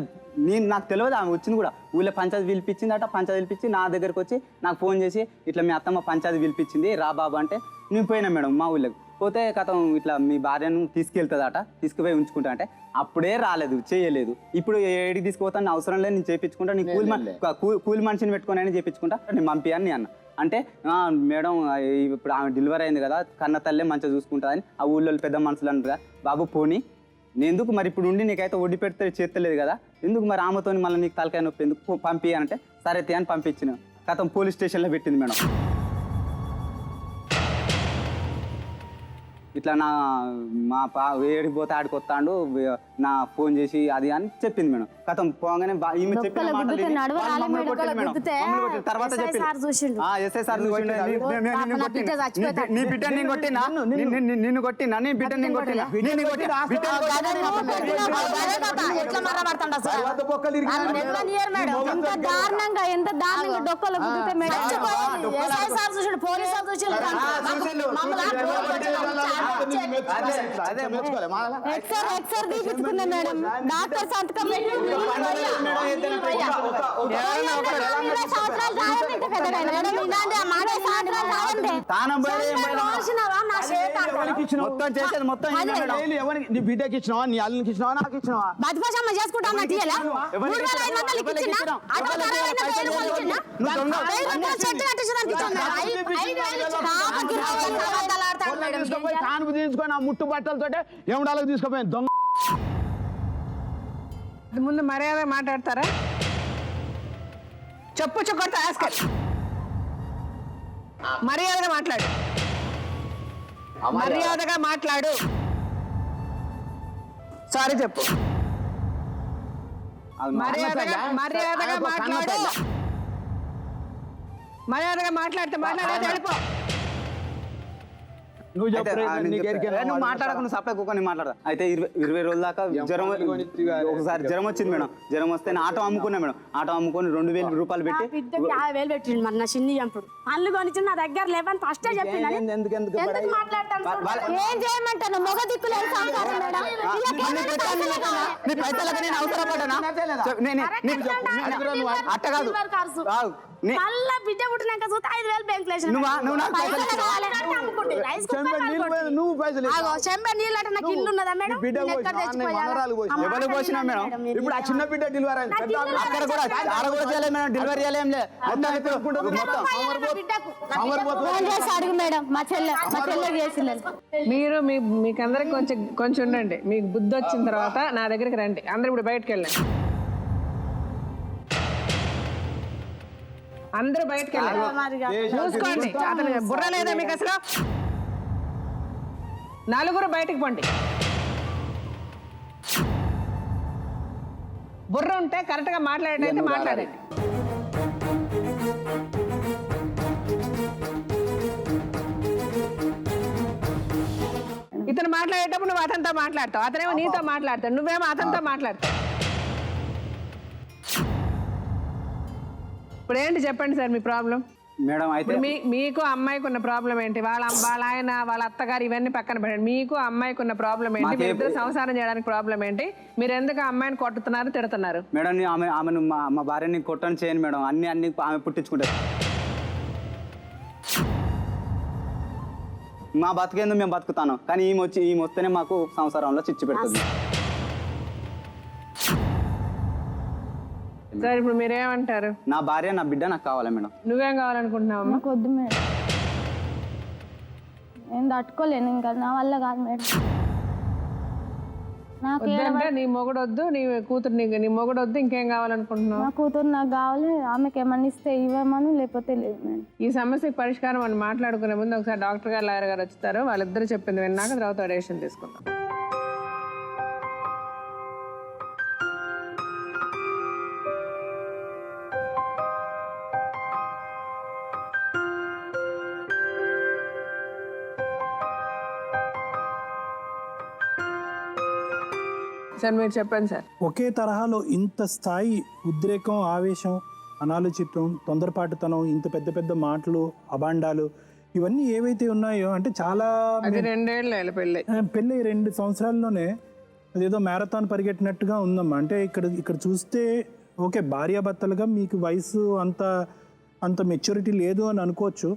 నాకు తెలియదు, ఆమె వచ్చింది కూడా ఊళ్ళో పంచాయతీ పిలిపించిందట. పంచాయతీ పిలిపించి నా దగ్గరకు వచ్చి నాకు ఫోన్ చేసి ఇట్లా మీ అత్తమ్మ పంచాయతీ పిలిపించింది రా బాబు అంటే నేను పోయినా మేడం మా ఊళ్ళోకి. పోతే కథం ఇట్లా మీ భార్యను తీసుకెళ్తుందట, తీసుకుపోయి ఉంచుకుంటా అంటే అప్పుడే రాలేదు, చేయలేదు. ఇప్పుడు ఏడికి తీసుకుపోతాను అవసరం లేదు, నేను చేయించుకుంటా, నీ కూలి మనిషిని పెట్టుకొని అయినా చేయించుకుంటా, నేను పంపియని నేను అన్న. అంటే మేడం ఇప్పుడు ఆమె డెలివరీ అయింది కదా, కన్న తల్లే మంచిగా చూసుకుంటుందని ఆ ఊళ్ళో పెద్ద మనుషులు అంటారు కదా, బాబు పోనీ నేను ఎందుకు మరి ఇప్పుడు ఉండి నీకైతే వడ్డీ పెడితే చేస్తలేదు కదా, ఎందుకు మరి ఆమెతో మళ్ళీ నీకు తలకాయ నొప్పి ఎందుకు పంపి అంటే సరే అని పంపించిన. కథం పోలీస్ స్టేషన్లో పెట్టింది మేడం. ఇట్లా ఏడికి పోతే ఆడికి వస్తాడు నా ఫోన్ చేసి అది అని చెప్పింది మేడం. కథం పోగానే ఈమె చెప్పిన తర్వాత చెప్పింది ఎస్ఐ సార్ నీ బిడ్డ నేను కొట్టినా, నిన్ను కొట్టినా, నీ బిడ్డ నేను కొట్టినా, దారుణంగా ఎంత దారుణంగా డొక్కలు గుద్దితే మేడం. ఎక్సర్ తీపించుకున్నా మేడం, డాక్టర్ సంతకం మొత్తం చేసేది మొత్తం నీ బిడ్డకి ఇచ్చినావా, నీ అల్లుకి ఇచ్చినావా, నాకు ఇచ్చినావా? బతుకమ్మ చేసుకుంటా తాను తీసుకొని ఆ ముట్టు బట్టలతో ఏమిడాలకు తీసుకుపోయాను దొంగ. ముందు మర్యాద మాట్లాడతారా? చెప్పు కొత్త ఆస్కర్ మర్యాదగా మాట్లాడు, మర్యాదగా మాట్లాడు. సారీ చెప్పు, మర్యాదగా మాట్లాడు. మర్యాదగా మాట్లాడితే మాట్లాడేది వెళ్ళిపో. నువ్వు మాట్లాడకు, నువ్వు సప్లై కుక్కని మాట్లాడదా. అయితే 20 రోజుల దాకా జ్వరం, ఒకసారి జ్వరం వచ్చింది మేడం. జ్వరం వస్తే ఆటో అమ్ముకున్నా మేడం. ఆటో అమ్ముకొని 2000 రూపాయలు పెట్టి 50,000 పెట్టిండు. మరి నా చిన్ని చంపుడు పనులు కొనిచ్చి నా దగ్గర లేవని ఫస్ట్ చెప్పిండు. ఎందుకు మాట్లాడతాను? ఏం చేయమంటాను? మొగ దిక్కులు అట్ట కాదు, మళ్ళా బిడ్డ పుట్టినాక చూస్తే 5,000 బ్యాంక్ నువ్వు పైసలు చెంబే నీళ్ళట నాకు ఇల్లు ఉన్నదా మేడం? ఎవరికి పోసినా మేడం. ఇప్పుడు ఆ చిన్న బిడ్డ డెలివరీ అయింది, అక్కడ కూడా చేయలేదు మేడం, డెలివరీ చేయలేం లేదు. అడుగు మేడం, మా చెల్లె చేసింది. మీరు మీకందరికి కొంచెం ఉండండి. మీకు బుద్ధి వచ్చిన తర్వాత నా దగ్గరికి రండి. అందరూ ఇప్పుడు బయటకు వెళ్ళండి, అందరూ బయటకు వెళ్ళండి. చూసుకోండి, అతను బుర్ర లేదా మీకు అసలు? నలుగురు బయటకు పండి. బుర్ర ఉంటే కరెక్ట్ గా మాట్లాడేటైతే మాట్లాడండి. ఇతను మాట్లాడేటప్పుడు నువ్వు అతనితో మాట్లాడతావు, అతనేమో నీతో మాట్లాడతావు, నువ్వేమో అతనితో మాట్లాడతావు. ఇప్పుడు ఏంటి చెప్పండి సార్ మీ ప్రాబ్లం మేడం? అయితే మీకు అమ్మాయికి ఉన్న ప్రాబ్లం ఏంటి? వాళ్ళ ఆయన వాళ్ళ అత్తగారు ఇవన్నీ పక్కన పెట్టండి. మీకు అమ్మాయికి ఉన్న ప్రాబ్లం ఏంటి? మీ ఇద్దరు సంసారం చేయడానికి ప్రాబ్లం ఏంటి? మీరు ఎందుకు అమ్మాయిని కొట్టుతున్నారు, తిడుతున్నారు? మేడం ఆమెను మా భార్యని కొట్టని చేయను మేడం. అన్ని ఆమె పుట్టించుకుంటారు. మా బతికేందుకు మేము బతుకుతాను, కానీ ఈమె వస్తేనే మాకు సంసారంలో చిచ్చు పెడుతుంది. సార్ ఇప్పుడు మీరేమంటారు? నా భార్య నా బిడ్డ నాకు కావాలి మేడం. నువ్వేం కావాలనుకుంటున్నావు? నాకు వద్దు మేడం, నేను తట్టుకోలేను, ఇంకా నా వల్ల కాదు మేడం. వద్దంటే నీ మొగుడు వద్దు, నీ కూతురు నీ మొగుడు వద్దు, ఇంకేం కావాలనుకుంటున్నావు? నా కూతురు నాకు కావాలి, ఆమెకి ఏమన్నా ఇస్తే ఇవ్వమను, లేకపోతే లేదు మేడం. ఈ సమస్యకి పరిష్కారం మనం మాట్లాడుకునే ముందు ఒకసారి డాక్టర్ గారు లాయర్ గారు వచ్చుతారు. వాళ్ళిద్దరు చెప్పింది విన్నాక తర్వాత డెసిషన్ తీసుకుందాం. సార్ మీరు చెప్పండి సార్. ఒకే తరహాలో ఇంత స్థాయి ఉద్రేకం, ఆవేశం, అనాలోచితం, తొందరపాటుతనం, ఇంత పెద్ద పెద్ద మాటలు, అబాండాలు ఇవన్నీ ఏవైతే ఉన్నాయో అంటే చాలా అది 2 ఏళ్ళు పెళ్ళి. పెళ్ళి 2 సంవత్సరాల్లోనే అదేదో మ్యారథాన్ పరిగెట్టినట్టుగా ఉందమ్మా. అంటే ఇక్కడ చూస్తే ఓకే, భార్యాభర్తలుగా మీకు వయసు అంత మెచ్యూరిటీ లేదు అని అనుకోవచ్చు.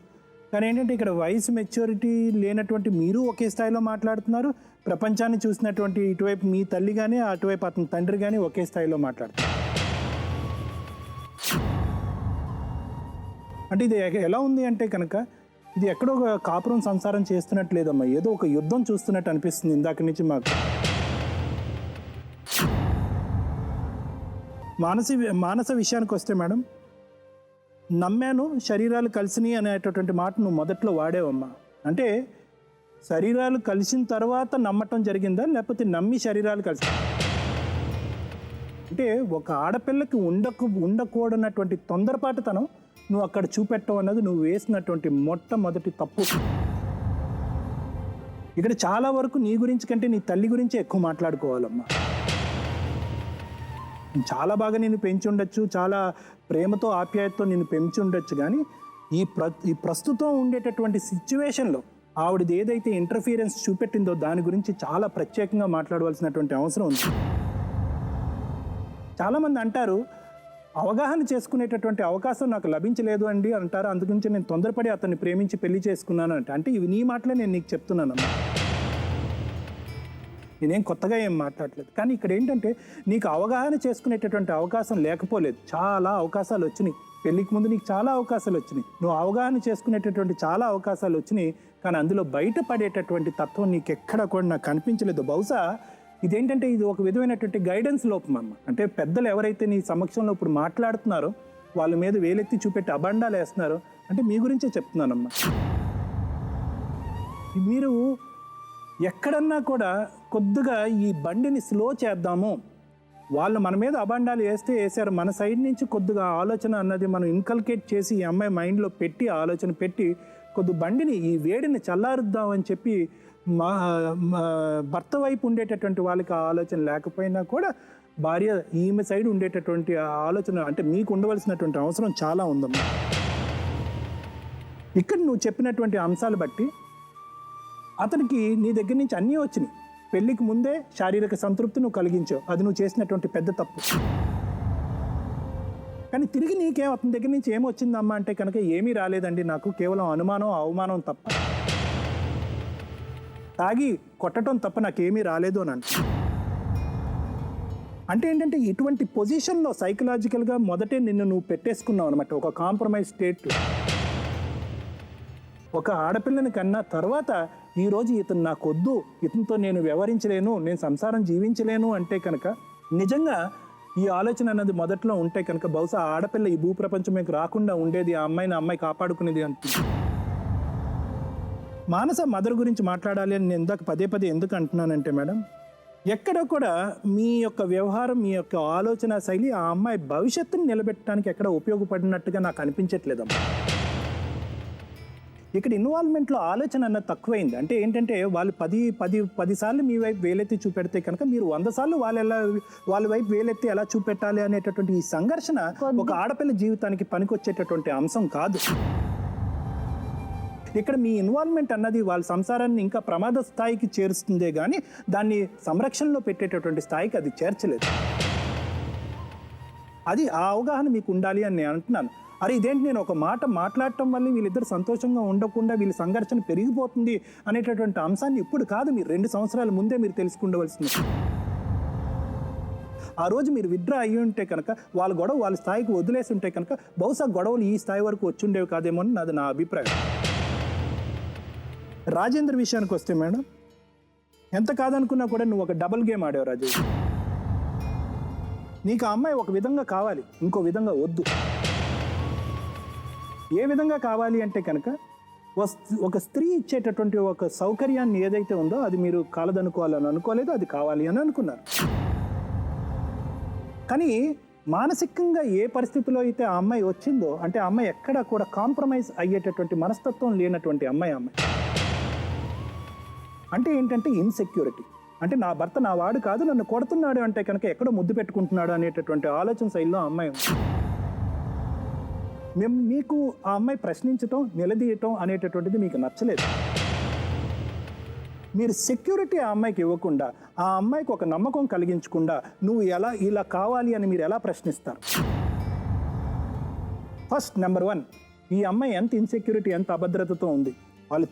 కానీ ఏంటంటే ఇక్కడ వయసు మెచ్యూరిటీ లేనటువంటి మీరు ఒకే స్థాయిలో మాట్లాడుతున్నారు. ప్రపంచాన్ని చూసినటువంటి ఇటువైపు మీ తల్లి కానీ అటువైపు అతని తండ్రి కానీ ఒకే స్థాయిలో మాట్లాడుతున్నారు. అంటే ఇది ఎలా ఉంది అంటే కనుక ఇది ఎక్కడో ఒక కాపురం సంసారం చేస్తున్నట్టు లేదమ్మా, ఏదో ఒక యుద్ధం చూస్తున్నట్టు అనిపిస్తుంది ఇందాక నుంచి మాకు. మానస విషయానికి వస్తే మేడం, నమ్మాను శరీరాలు కలిసినాయి అనేటటువంటి మాట నువ్వు మొదట్లో వాడేవమ్మా. అంటే శరీరాలు కలిసిన తర్వాత నమ్మటం జరిగిందా, లేకపోతే నమ్మి శరీరాలు కలిసి? అంటే ఒక ఆడపిల్లకి ఉండకూడనటువంటి తొందరపాటుతనం నువ్వు అక్కడ చూపెట్టడం అన్నది నువ్వు వేసినటువంటి మొట్టమొదటి తప్పు. ఇక్కడ చాలా వరకు నీ గురించి కంటే నీ తల్లి గురించే ఎక్కువ మాట్లాడుకోవాలమ్మా. చాలా బాగా నేను పెంచి ఉండొచ్చు, చాలా ప్రేమతో ఆప్యాయతతో నేను పెంచి ఉండొచ్చు, కానీ ఈ ప్రస్తుతం ఉండేటటువంటి సిచ్యువేషన్లో ఆవిడది ఏదైతే ఇంటర్ఫీరెన్స్ చూపెట్టిందో దాని గురించి చాలా ప్రత్యేకంగా మాట్లాడవలసినటువంటి అవసరం ఉంది. చాలామంది అంటారు అవగాహన చేసుకునేటటువంటి అవకాశం నాకు లభించలేదు అండి అంటారు, అందుగురించి నేను తొందరపడి అతన్ని ప్రేమించి పెళ్లి చేసుకున్నాను అంటే ఇవి నీ మాటలే నేను నీకు చెప్తున్నానమ్మా. నేనేం కొత్తగా ఏం మాట్లాడలేదు. కానీ ఇక్కడ ఏంటంటే నీకు అవగాహన చేసుకునేటటువంటి అవకాశం లేకపోలేదు, చాలా అవకాశాలు వచ్చినాయి. పెళ్ళికి ముందు నీకు చాలా అవకాశాలు వచ్చినాయి, నువ్వు అవగాహన చేసుకునేటటువంటి చాలా అవకాశాలు వచ్చినాయి, కానీ అందులో బయటపడేటటువంటి తత్వం నీకు ఎక్కడ కూడా నాకు కనిపించలేదు. బహుశా ఇదేంటంటే ఇది ఒక విధమైనటువంటి గైడెన్స్ లోపం అమ్మ. అంటే పెద్దలు ఎవరైతే నీ సమక్షంలో ఇప్పుడు మాట్లాడుతున్నారో వాళ్ళ మీద వేలెత్తి చూపెట్టి అబండాలు వేస్తున్నారో అంటే మీ గురించే చెప్తున్నానమ్మా. మీరు ఎక్కడన్నా కూడా కొద్దిగా ఈ బండిని స్లో చేద్దాము, వాళ్ళు మన మీద అబండాలు వేసారు, మన సైడ్ నుంచి కొద్దిగా ఆలోచన అన్నది మనం ఇన్కల్కేట్ చేసి ఈ అమ్మాయి మైండ్లో పెట్టి ఆలోచన పెట్టి కొద్ది బండిని ఈ వేడిని చల్లారుద్దామని చెప్పి భర్త వైపు ఉండేటటువంటి వాళ్ళకి ఆ ఆలోచన లేకపోయినా కూడా భార్య ఈమె సైడ్ ఉండేటటువంటి ఆలోచన అంటే మీకు ఉండవలసినటువంటి అవసరం చాలా ఉందమ్మా. ఇక్కడ నువ్వు చెప్పినటువంటి అంశాలు బట్టి అతనికి నీ దగ్గర నుంచి అన్నీ వచ్చినాయి. పెళ్ళికి ముందే శారీరక సంతృప్తి నువ్వు కలిగించావు, అది నువ్వు చేసినటువంటి పెద్ద తప్పు. కానీ తిరిగి నీకేం అతని దగ్గర నుంచి ఏమొచ్చిందమ్మా అంటే కనుక ఏమీ రాలేదండి, నాకు కేవలం అనుమానం అవమానం తప్ప, తాగి కొట్టడం తప్ప నాకేమీ రాలేదు అని అంటే ఏంటంటే ఇటువంటి పొజిషన్లో సైకలాజికల్గా మొదటే నువ్వు పెట్టేసుకున్నావు అనమాట, ఒక కాంప్రమైజ్ స్టేట్. ఒక ఆడపిల్లని కన్నా తర్వాత ఈరోజు ఇతను నాకు వద్దు, ఇతనితో నేను వ్యవహరించలేను, నేను సంసారం జీవించలేను అంటే కనుక నిజంగా ఈ ఆలోచన అన్నది మొదట్లో ఉంటే కనుక బహుశా ఆడపిల్ల ఈ భూప్రపంచంలోకి రాకుండా ఉండేది, ఆ అమ్మాయి కాపాడుకునేది అనిపించింది. మానస మదర్ గురించి మాట్లాడాలి అని నేను ఇందాక పదే ఎందుకు అంటున్నానంటే మేడం, ఎక్కడ కూడా మీ యొక్క వ్యవహారం, మీ యొక్క ఆలోచన శైలి ఆ అమ్మాయి భవిష్యత్తుని నిలబెట్టడానికి ఎక్కడ ఉపయోగపడినట్టుగా నాకు అనిపించట్లేదమ్మా. ఇక్కడ ఇన్వాల్వ్మెంట్లో ఆలోచన అన్నది తక్కువైంది. అంటే ఏంటంటే వాళ్ళు 10 సార్లు మీ వైపు వేలెత్తి చూపెడితే కనుక మీరు 100 సార్లు వాళ్ళ వైపు వేలెత్తి ఎలా చూపెట్టాలి అనేటటువంటి ఈ సంఘర్షణ ఒక ఆడపిల్ల జీవితానికి పనికొచ్చేటటువంటి అంశం కాదు. ఇక్కడ మీ ఇన్వాల్వ్మెంట్ అన్నది వాళ్ళ సంసారాన్ని ఇంకా ప్రమాద స్థాయికి చేరుస్తుందే కానీ దాన్ని సంరక్షణలో పెట్టేటటువంటి స్థాయికి అది చేర్చలేదు. అది ఆ అవగాహన మీకు ఉండాలి అని నేను అంటున్నాను. అరే ఇదేంటి నేను ఒక మాట మాట్లాడటం వల్ల వీళ్ళిద్దరు సంతోషంగా ఉండకుండా వీళ్ళ సంఘర్షణ పెరిగిపోతుంది అనేటటువంటి అంశాన్ని ఇప్పుడు కాదు, మీరు 2 సంవత్సరాల ముందే మీరు తెలుసుకుండవలసింది. ఆ రోజు మీరు విత్డ్రా అయ్యి ఉంటే కనుక వాళ్ళ గొడవ వాళ్ళ స్థాయికి వదిలేసి ఉంటే కనుక బహుశా గొడవలు ఈ స్థాయి వరకు వచ్చి ఉండేవి కాదేమో అని అది నా అభిప్రాయం. రాజేంద్ర విషయానికి వస్తే మేడం, ఎంత కాదనుకున్నా కూడా నువ్వు ఒక డబుల్ గేమ్ ఆడావు రాజేంద్ర. నీకు ఆ అమ్మాయి ఒక విధంగా కావాలి, ఇంకో విధంగా వద్దు. ఏ విధంగా కావాలి అంటే కనుక ఒక స్త్రీ ఇచ్చేటటువంటి ఒక సౌకర్యాన్ని ఏదైతే ఉందో అది మీరు కాలదనుకోవాలని అనుకోలేదు, అది కావాలి అని అనుకున్నారు. కానీ మానసికంగా ఏ పరిస్థితిలో అయితే ఆ అమ్మాయి వచ్చిందో అంటే ఆ అమ్మాయి ఎక్కడ కూడా కాంప్రమైజ్ అయ్యేటటువంటి మనస్తత్వం లేనటువంటి అమ్మాయి. అంటే ఏంటంటే ఇన్సెక్యూరిటీ. అంటే నా భర్త నా వాడు కాదు, నన్ను కొడుతున్నాడు అంటే కనుక ఎక్కడో ముద్దు పెట్టుకుంటున్నాడు అనేటటువంటి ఆలోచన శైలిలో అమ్మాయి ఉంది. మీకు ఆ అమ్మాయి ప్రశ్నించటం నిలదీయటం అనేటటువంటిది మీకు నచ్చలేదు. మీరు సెక్యూరిటీ ఆ అమ్మాయికి ఇవ్వకుండా, ఆ అమ్మాయికి ఒక నమ్మకం కలిగించకుండా నువ్వు ఇలా కావాలి అని మీరు ఎలా ప్రశ్నిస్తారు? ఫస్ట్ నెంబర్ 1, ఈ అమ్మాయి ఎంత ఇన్సెక్యూరిటీ, ఎంత అభద్రతతో ఉంది. వాళ్ళ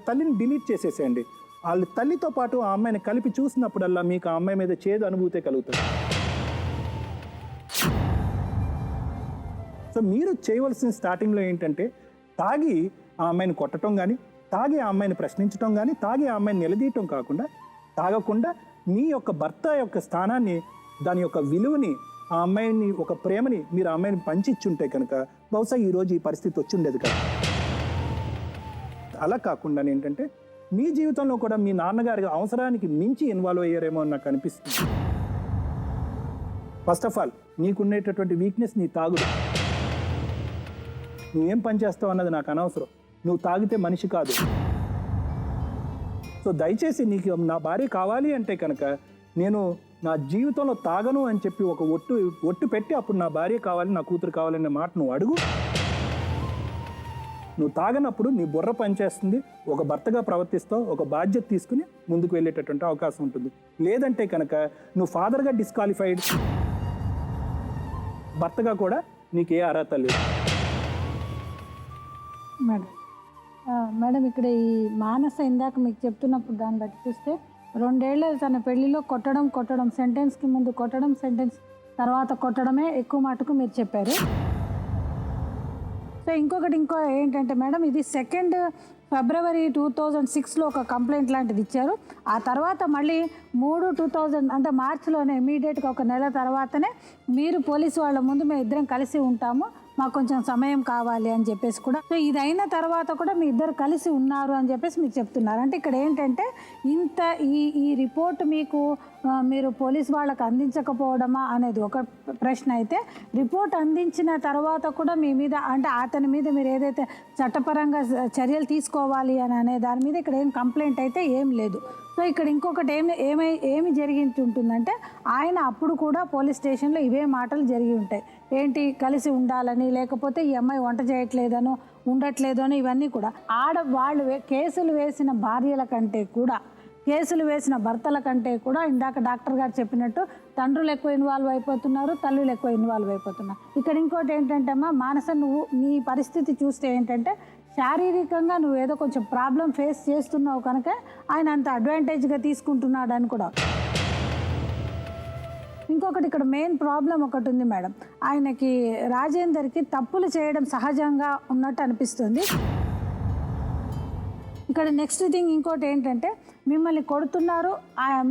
తల్లిని డిలీట్ చేసేసేయండి. వాళ్ళ తల్లితో పాటు ఆ అమ్మాయిని కలిపి చూసినప్పుడల్లా మీకు ఆ అమ్మాయి మీద చేదు అనుభూతే కలుగుతుంది. సో మీరు చేయవలసిన స్టార్టింగ్లో ఏంటంటే, తాగి ఆ అమ్మాయిని కొట్టడం కానీ, తాగి ఆ అమ్మాయిని ప్రశ్నించడం కానీ, తాగి ఆ అమ్మాయిని నిలదీయటం కాకుండా, తాగకుండా మీ యొక్క భర్త యొక్క స్థానాన్ని, దాని యొక్క విలువని, ఆ అమ్మాయిని ఒక ప్రేమని మీరు ఆ అమ్మాయిని పంచిచ్చుంటే కనుక బహుశా ఈరోజు ఈ పరిస్థితి వచ్చి ఉండేది కాదు. అలా కాకుండా ఏంటంటే మీ జీవితంలో కూడా మీ నాన్నగారి అవసరానికి మించి ఇన్వాల్వ్ అయ్యారేమో అని నాకు అనిపిస్తుంది. ఫస్ట్ ఆఫ్ ఆల్ నీకున్నటువంటి వీక్నెస్ నీ తాగుడు. నువ్వేం పని చేస్తావు అన్నది నాకు అనవసరం. నువ్వు తాగితే మనిషి కాదు. సో దయచేసి నీకు నా భార్య కావాలి అంటే కనుక నేను నా జీవితంలో తాగను అని చెప్పి ఒక ఒట్టు పెట్టి అప్పుడు నా భార్య కావాలి, నా కూతురు కావాలనే మాట నువ్వు అడుగు. నువ్వు తాగనప్పుడు నీ బుర్ర పనిచేస్తుంది, ఒక భర్తగా ప్రవర్తిస్తావు, ఒక బాధ్యత తీసుకుని ముందుకు వెళ్ళేటటువంటి అవకాశం ఉంటుంది. లేదంటే కనుక నువ్వు ఫాదర్గా డిస్క్వాలిఫైడ్, భర్తగా కూడా నీకు ఏ అర్హత లేదు. మేడం ఇక్కడ ఈ మానస ఇందాక మీకు చెప్తున్నప్పుడు దాన్ని బట్టి చూస్తే 2 ఏళ్ళ తన పెళ్లిలో కొట్టడం, సెంటెన్స్కి ముందు కొట్టడం, సెంటెన్స్ తర్వాత కొట్టడమే ఎక్కువ మటుకు మీరు చెప్పారు. సో ఇంకో ఏంటంటే మేడం, ఇది 2 ఫిబ్రవరి 2006లో ఒక కంప్లైంట్ లాంటిది ఇచ్చారు. ఆ తర్వాత మళ్ళీ 3/2000 అంటే మార్చిలోనే ఇమీడియట్గా ఒక నెల తర్వాతనే మీరు పోలీసు వాళ్ళ ముందు మేము ఇద్దరం కలిసి ఉంటాము, మాకు కొంచెం సమయం కావాలి అని చెప్పేసి కూడా. సో ఇది అయిన తర్వాత కూడా మీ ఇద్దరు కలిసి ఉన్నారు అని చెప్పేసి మీరు చెప్తున్నారు. అంటే ఇక్కడ ఏంటంటే ఇంత ఈ రిపోర్ట్ మీకు మీరు పోలీసు వాళ్ళకి అందించకపోవడమా అనేది ఒక ప్రశ్న అయితే, రిపోర్ట్ అందించిన తర్వాత కూడా మీ మీద అంటే అతని మీద మీరు ఏదైతే చట్టపరంగా చర్యలు తీసుకోవాలి అని అనే దాని మీద ఇక్కడ ఏం కంప్లైంట్ అయితే ఏం లేదు. సో ఇక్కడ ఇంకొకటి ఏమి జరిగి ఉంటుందంటే, ఆయన అప్పుడు కూడా పోలీస్ స్టేషన్లో ఇవే మాటలు జరిగి ఉంటాయి. ఏంటి, కలిసి ఉండాలని, లేకపోతే ఈ అమ్మాయి వంట చేయట్లేదనో ఉండట్లేదనో, ఇవన్నీ కూడా వాళ్ళు కేసులు వేసిన భార్యల కంటే కూడా, కేసులు వేసిన భర్తల కంటే కూడా ఇందాక డాక్టర్ గారు చెప్పినట్టు తండ్రులు ఎక్కువ ఇన్వాల్వ్ అయిపోతున్నారు, తల్లులు ఎక్కువ ఇన్వాల్వ్ అయిపోతున్నారు. ఇక్కడ ఇంకోటి ఏంటంటే అమ్మా మానస, నువ్వు నీ పరిస్థితి చూస్తే ఏంటంటే శారీరకంగా నువ్వు ఏదో కొంచెం ప్రాబ్లం ఫేస్ చేస్తున్నావు కనుక ఆయన అంత అడ్వాంటేజ్గా తీసుకుంటున్నాడు అని కూడా. ఇంకొకటి ఇక్కడ మెయిన్ ప్రాబ్లం ఒకటి ఉంది మేడం, ఆయనకి రాజేందర్కి తప్పులు చేయడం సహజంగా ఉన్నట్టు అనిపిస్తుంది. ఇక్కడ నెక్స్ట్ థింగ్ ఇంకోటి ఏంటంటే, మిమ్మల్ని కొడుతున్నారు,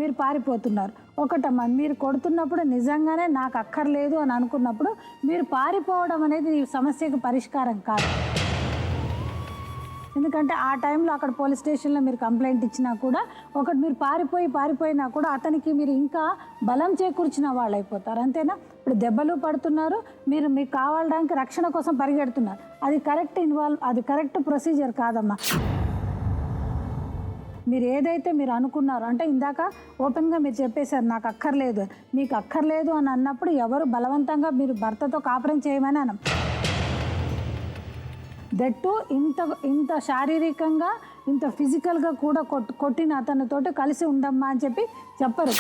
మీరు పారిపోతున్నారు. ఒకటమ్మా, మీరు కొడుతున్నప్పుడు నిజంగానే నాకు అక్కర్లేదు అని అనుకున్నప్పుడు మీరు పారిపోవడం అనేది ఈ సమస్యకు పరిష్కారం కాదు. ఎందుకంటే ఆ టైంలో అక్కడ పోలీస్ స్టేషన్లో మీరు కంప్లైంట్ ఇచ్చినా కూడా, ఒకటి మీరు పారిపోయినా కూడా అతనికి మీరు ఇంకా బలం చేకూర్చిన వాళ్ళు అయిపోతారు, అంతేనా? ఇప్పుడు దెబ్బలు పడుతున్నారు, మీకు కావడానికి రక్షణ కోసం పరిగెడుతున్నారు, అది కరెక్ట్ ప్రొసీజర్ కాదమ్మా. మీరు ఏదైతే మీరు అనుకున్నారో, అంటే ఇందాక ఓపెన్గా మీరు చెప్పేశారు నాకు అక్కర్లేదు, మీకు అక్కర్లేదు అని అన్నప్పుడు ఎవరు బలవంతంగా మీరు భర్తతో కాపురం చేయమని అనం. దట్టు ఇంత శారీరకంగా ఇంత ఫిజికల్గా కూడా కొట్టిన అతనితోటి కలిసి ఉండమ్మా అని చెప్పరు.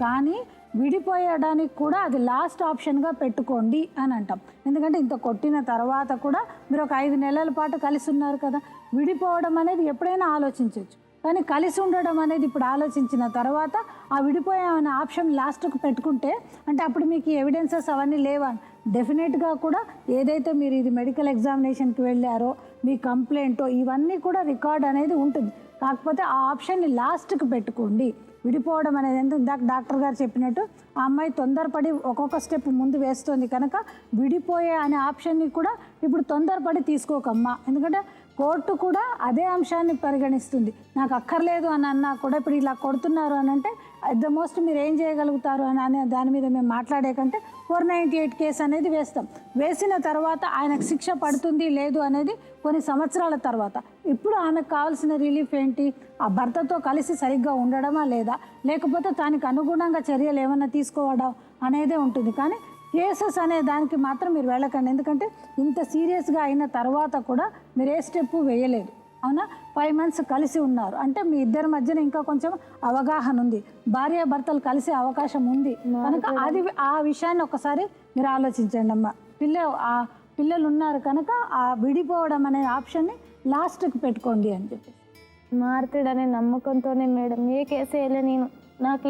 కానీ విడిపోయడానికి కూడా అది లాస్ట్ ఆప్షన్గా పెట్టుకోండి అని అంటాం. ఎందుకంటే ఇంత కొట్టిన తర్వాత కూడా మీరు ఒక 5 నెలల పాటు కలిసి ఉన్నారు కదా, విడిపోవడం అనేది ఎప్పుడైనా ఆలోచించవచ్చు. కానీ కలిసి ఉండడం అనేది ఇప్పుడు ఆలోచించిన తర్వాత ఆ విడిపోయామనే ఆప్షన్ లాస్ట్కు పెట్టుకుంటే, అంటే అప్పుడు మీకు ఎవిడెన్సెస్ అవన్నీ లేవని డెఫినెట్గా కూడా ఏదైతే మీరు ఇది మెడికల్ ఎగ్జామినేషన్కి వెళ్ళారో, మీ కంప్లైంటో ఇవన్నీ కూడా రికార్డ్ అనేది ఉంటుంది. కాకపోతే ఆ ఆప్షన్ని లాస్ట్కి పెట్టుకోండి. విడిపోవడం అనేది ఇందాక డాక్టర్ గారు చెప్పినట్టు ఆ అమ్మాయి తొందరపడి ఒక్కొక్క స్టెప్ ముందు వేస్తుంది కనుక విడిపోయే అనే ఆప్షన్ని కూడా ఇప్పుడు తొందరపడి తీసుకోకమ్మా. ఎందుకంటే కోర్టు కూడా అదే అంశాన్ని పరిగణిస్తుంది. నాకు అక్కర్లేదు అని అన్నా కూడా ఇప్పుడు ఇలా కొడుతున్నారు అని అంటే అట్ ద మోస్ట్ మీరు ఏం చేయగలుగుతారు అని అనే దాని మీద మేము మాట్లాడే కంటే 498 కేసు అనేది వేస్తాం. వేసిన తర్వాత ఆయనకు శిక్ష పడుతుంది లేదు అనేది కొన్ని సంవత్సరాల తర్వాత. ఇప్పుడు ఆమెకు కావాల్సిన రిలీఫ్ ఏంటి, ఆ భర్తతో కలిసి సరిగ్గా ఉండడమా లేదా, లేకపోతే దానికి అనుగుణంగా చర్యలు ఏమైనా తీసుకోవడం అనేదే ఉంటుంది. కానీ కేసెస్ అనే దానికి మాత్రం మీరు వెళ్ళకండి. ఎందుకంటే ఇంత సీరియస్గా అయిన తర్వాత కూడా మీరు ఏ స్టెప్ వేయలేదు, అవునా? 5 months కలిసి ఉన్నారు అంటే మీ ఇద్దరి మధ్యన ఇంకా కొంచెం అవగాహన ఉంది, భార్యాభర్తలు కలిసే అవకాశం ఉంది కనుక అది ఆ విషయాన్ని ఒకసారి మీరు ఆలోచించండి అమ్మ. పిల్లలు ఉన్నారు కనుక ఆ విడిపోవడం అనే ఆప్షన్ని లాస్ట్కి పెట్టుకోండి అని చెప్పి. మారుతాడనే నమ్మకంతోనే మేడం ఏ కేసు వేయలే నేను. నాకు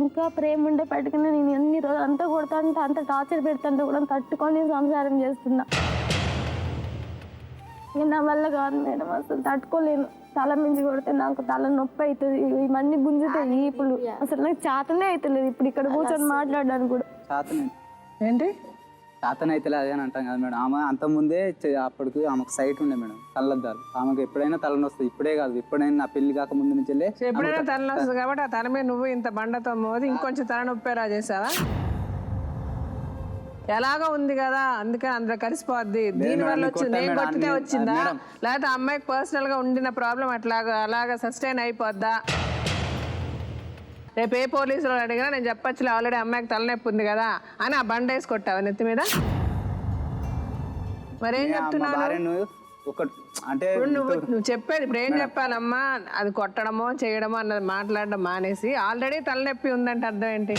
ఇంకా ప్రేమ ఉండే పట్టుకుని నేను ఎన్ని రోజులు అంతా కొడతాంటే అంత టార్చర్ పెడతాంటే కూడా తట్టుకొని సంసారం చేస్తున్నా. నా వల్ల కాదు మేడం, అసలు తట్టుకోలేను. తల మించి కొడితే నాకు తల నొప్పి అవుతుంది, ఇవన్నీ గుంజుతాయి ఇప్పుడు. అసలు నాకు చేతనే అవుతలేదు ఇప్పుడు ఇక్కడ కూర్చొని మాట్లాడడానికి కూడా. ఏంటి చేతనైతే అదే అని అంటాం కదా మేడం. ఆమె అంతకుముందే అప్పటికి ఆమెకు సైట్ ఉండే మేడం, కళ్ళద్దాలు. ఆమెకు ఎప్పుడైనా తలనొస్తుంది, ఇప్పుడే కాదు ఎప్పుడైనా నా పెళ్లి కాక ముందు నుంచి ఎప్పుడైనా తలనొస్తుంది కాబట్టి ఆ తల మీద నువ్వు ఇంత బండతో మోది ఇంకొంచెం తలనొప్పేలా చేసావా? ఎలాగో ఉంది కదా అందుకని అందరూ కలిసిపోద్ది. దీనివల్ల వచ్చింది నేను కొట్టితే వచ్చిందా, లేకపోతే అమ్మాయికి పర్సనల్గా ఉండిన ప్రాబ్లం అలాగా సస్టైన్ అయిపోద్దా? రేపు ఏ పోలీసులు అడిగినా నేను చెప్పచ్చులే ఆల్రెడీ అమ్మాయికి తలనొప్పి ఉంది కదా అని ఆ బండ వేసి కొట్టావు నెత్తి మీద. మరేం చెప్తున్నావు అంటే నువ్వు చెప్పేది ఇప్పుడు ఏం చెప్పాలమ్మా? అది కొట్టడమో చేయడమో అన్నది మాట్లాడడం మానేసి ఆల్రెడీ తలనొప్పి ఉందంటే అర్థం ఏంటి?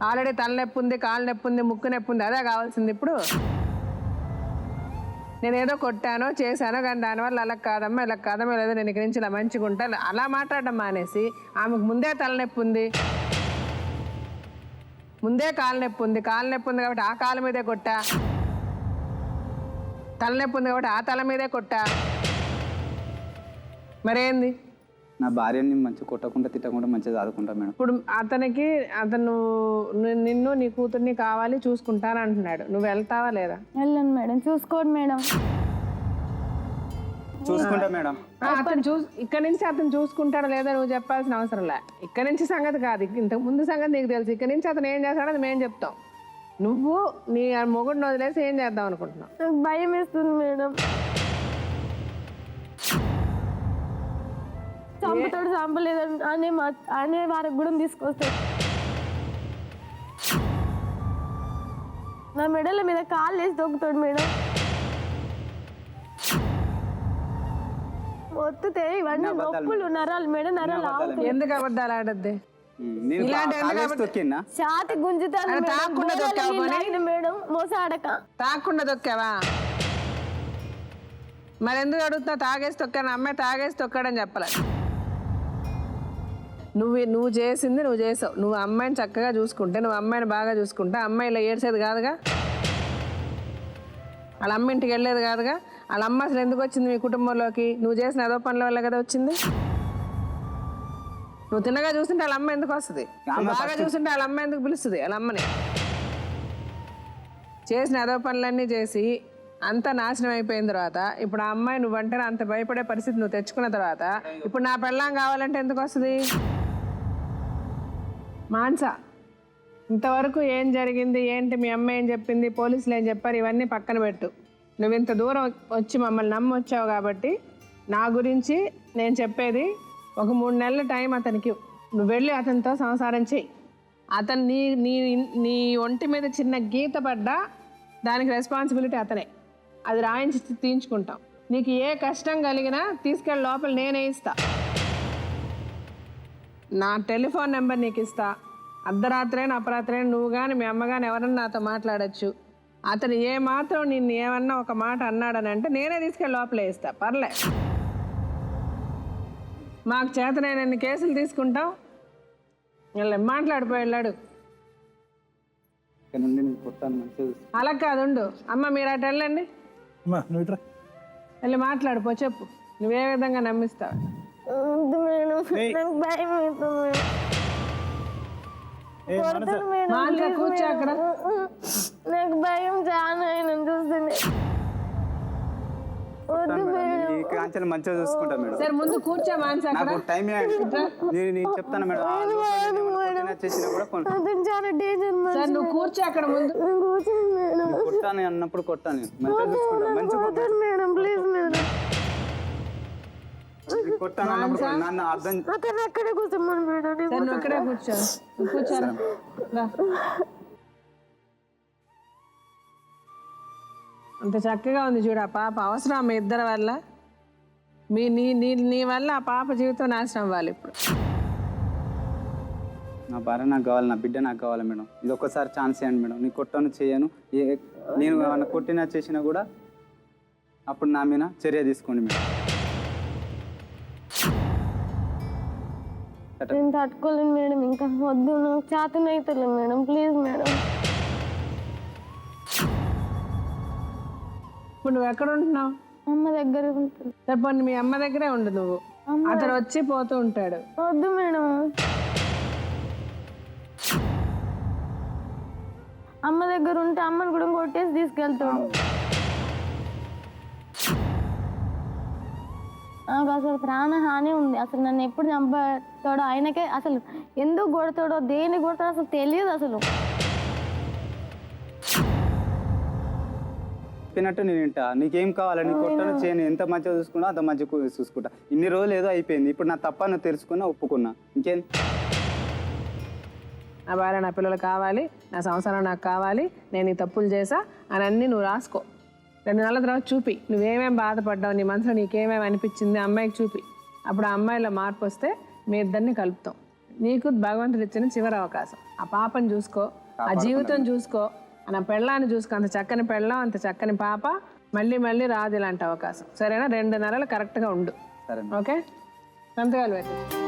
ఆల్రెడీ తలనొప్పి ఉంది, కాలు నొప్పి ఉంది, ముక్కు నొప్పి ఉంది, అదే కావాల్సింది ఇప్పుడు. నేనేదో కొట్టానో చేశానో కానీ దానివల్ల అలా కాదమ్మా ఇలా కాదమ్మా లేదో నేను ఇక్కడి నుంచి ఇలా మంచిగా ఉంటా అలా మాట్లాడడం మానేసి ఆమెకు ముందే తలనొప్పి ఉంది, ముందే కాలు నొప్పి ఉంది కాబట్టి ఆ కాలు మీదే కొట్టా, తలనొప్పి ఉంది కాబట్టి ఆ తల మీదే కొట్టా, మరేంది? నా భార్యని మంచిగా కొట్టకుండా తిట్టకుండా మంచిగా చదువుకుంటా మేడం. ఇప్పుడు అతను నిన్ను నీ కూతుర్ని కావాలి చూసుకుంటాను అంటున్నాడు, నువ్వు వెళ్తావా లేదా? వెళ్ళను మేడం, చూసుకోండి మేడం. చూసుకుంటా మేడం. ఇక్కడ నుంచి అతను చూసుకుంటాడా లేదా నువ్వు చెప్పాల్సిన అవసరం లే. ఇక్కడ నుంచి సంగతి కాదు, ఇంతకు ముందు సంగతి నీకు తెలుసు. ఇక్కడ నుంచి అతను ఏం చేస్తాడో అది మేము చెప్తాం. నువ్వు నీ మొగుడిని వదిలేసి ఏం చేద్దాం అనుకుంటున్నావు? నాకు భయం వేస్తుంది మేడం. చంపుతాడు చంపలేదు అనే వారికి కూడా తీసుకొస్తాడు. నా మెడల మీద కాళ్ళు వేసి తొక్కుతాడు మేడం. ఒత్తుతే ఇవన్నీ నొప్పులు, నరాలు, మెడ నరాలు. ఎందుకు అబద్ధాలు ఆడద్ది? ఛాతి గుంజుతాను మేడం, మోసాడక. తాకుండా తొక్కావా? మరి ఎందుకు అడుగుతున్నావు? తాగేసి తొక్కాను, అమ్మాయి తాగేసి తొక్కాడని చెప్పలే. నువ్వు చేసింది నువ్వు చేసావు. నువ్వు అమ్మాయిని చక్కగా చూసుకుంటే, నువ్వు అమ్మాయిని బాగా చూసుకుంటే అమ్మాయి ఇలా ఏడ్చేది కాదుగా, వాళ్ళ అమ్మ ఇంటికి వెళ్ళేది కాదుగా. వాళ్ళ అమ్మ అసలు ఎందుకు వచ్చింది మీ కుటుంబంలోకి? నువ్వు చేసిన అదో పనుల వల్ల కదా వచ్చింది. నువ్వు తిన్నగా చూస్తుంటే వాళ్ళ అమ్మ ఎందుకు వస్తుంది? బాగా చూస్తుంటే వాళ్ళ అమ్మ ఎందుకు పిలుస్తుంది? వాళ్ళ అమ్మని చేసిన అదో పనులన్నీ చేసి అంత నాశనం అయిపోయిన తర్వాత ఇప్పుడు ఆ అమ్మాయి నువ్వంటే అంత భయపడే పరిస్థితి నువ్వు తెచ్చుకున్న తర్వాత ఇప్పుడు నా పెళ్ళాం కావాలంటే ఎందుకు వస్తుంది? మాన్స, ఇంతవరకు ఏం జరిగింది ఏంటి, మీ అమ్మ ఏం చెప్పింది, పోలీసులు ఏం చెప్పారు, ఇవన్నీ పక్కన పెట్టు. నువ్వు ఇంత దూరం వచ్చి మమ్మల్ని నమ్మొచ్చావు కాబట్టి నా గురించి నేను చెప్పేది ఒక 3 నెలల టైం అతనికి. నువ్వు వెళ్ళి అతనితో సంసారం చెయ్యి. అతను నీ ఒంటి మీద చిన్న గీత పడ్డా దానికి రెస్పాన్సిబిలిటీ అతనే. అది రాయించి తీయించుకుంటాం. నీకు ఏ కష్టం కలిగినా తీసుకెళ్ళి లోపల నేనే ఇస్తా. నా టెలిఫోన్ నెంబర్ నీకు ఇస్తా. అర్ధరాత్రైనా అపరాత్రైనా నువ్వు కానీ మీ అమ్మ కానీ ఎవరన్నా నాతో మాట్లాడచ్చు. అతను ఏమాత్రం నిన్ను ఏమన్నా ఒక మాట అన్నాడని అంటే నేనే తీసుకెళ్ళి లోపలే ఇస్తా, పర్లే. మాకు చేతనైనన్ని కేసులు తీసుకుంటాం. మాట్లాడిపోయి వెళ్ళాడు. అలా కాదు, ఉండు అమ్మ, మీరు అటు వెళ్ళండి, వెళ్ళి మాట్లాడిపో, చెప్పు నువ్వే విధంగా నమ్మిస్తావు. కూర్చో అక్కడ. నాకు భయం చాలా చూస్తుంది. మంచిగా చూసుకుంటా మేడం. సరే ముందు కూర్చో మాన్స. టైం చెప్తాను మేడం. నువ్వు కూర్చో అక్కడ ముందు. కొట్టాను అన్నప్పుడు కొట్టాను, మంచిగా చూసుకుంటా. Madam please madam. కొట్టాను అన్నప్పుడు నన్ను అర్థం అతను అక్కడే కూర్చోమని మేడం సరే నువ్వు ఇక్కడే కూర్చో కూర్చోరా రా. అంత చక్కగా ఉంది చూడు ఆ పాప. అవసరం మీ ఇద్దరి వల్ల నీ వల్ల ఆ పాప జీవితం నాశనం అవ్వాలి ఇప్పుడు. నా భార్య నాకు కావాలి, నా బిడ్డ నాకు కావాలి మేడం. ఇది ఒక్కసారి ఛాన్స్ ఇవ్వండి మేడం. నేను కొట్టను చేయను, నేను ఏమన్నా కొట్టినా చేసినా కూడా అప్పుడు నా మీద చర్య తీసుకోండి మేడం. నేను తట్టుకోలేను మేడం, ఇంకా వద్దు, నాకు చేతనైతలేదు మేడం, ప్లీజ్ మేడం. ఇప్పుడు నువ్వు ఎక్కడ ఉంటున్నావు? అమ్మ దగ్గర ఉంటుంది. చెప్పండి మీ అమ్మ దగ్గరే ఉండు నువ్వు. అతను వచ్చి పోతూ ఉంటాడు. వద్దు మేడం, అమ్మ దగ్గర ఉంటే అమ్మని కూడా కొట్టేసి తీసుకెళ్తాడు. నాకు అసలు ప్రాణహాని ఉంది. అసలు నన్ను ఎప్పుడు చంపుతాడో ఆయనకే, అసలు ఎందుకు కొడతాడో దేన్ని కొడతాడో అసలు తెలియదు. అసలు చెప్పినట్టు నేను వింటా. నీకేం కావాలి, నీ కొట్టను చేయను, ఎంత మంచిగా చూసుకున్నా అంత మంచిగా చూసుకుంటా. ఇన్ని రోజులు ఏదో అయిపోయింది, ఇప్పుడు నా తప్పని తెలుసుకున్నా, ఒప్పుకున్నా, ఇంకేం. నా భార్య నా పిల్లలు కావాలి, నా సంసారం నాకు కావాలి, నేను ఈ తప్పులు చేసా అని అన్నీ నువ్వు రాసుకో. 2 నెలల తర్వాత చూపి నువ్వేమేం బాధపడ్డావు, నీ మనసులో నీకేమేమి అనిపించింది అమ్మాయికి చూపి. అప్పుడు ఆ అమ్మాయిలో మార్పు వస్తే మీ ఇద్దరిని కలుపుతాం. నీకు భగవంతుడు ఇచ్చిన చివరి అవకాశం. ఆ పాపను చూసుకో, ఆ జీవితం చూసుకో, నా పెళ్ళాన్ని చూసుకో. అంత చక్కని పెళ్ళం, అంత చక్కని పాప మళ్ళీ మళ్ళీ రాదు ఇలాంటి అవకాశం. సరేనా? 2 నెలలు కరెక్ట్గా ఉండు. ఓకే? సంతకాలు పెట్టు.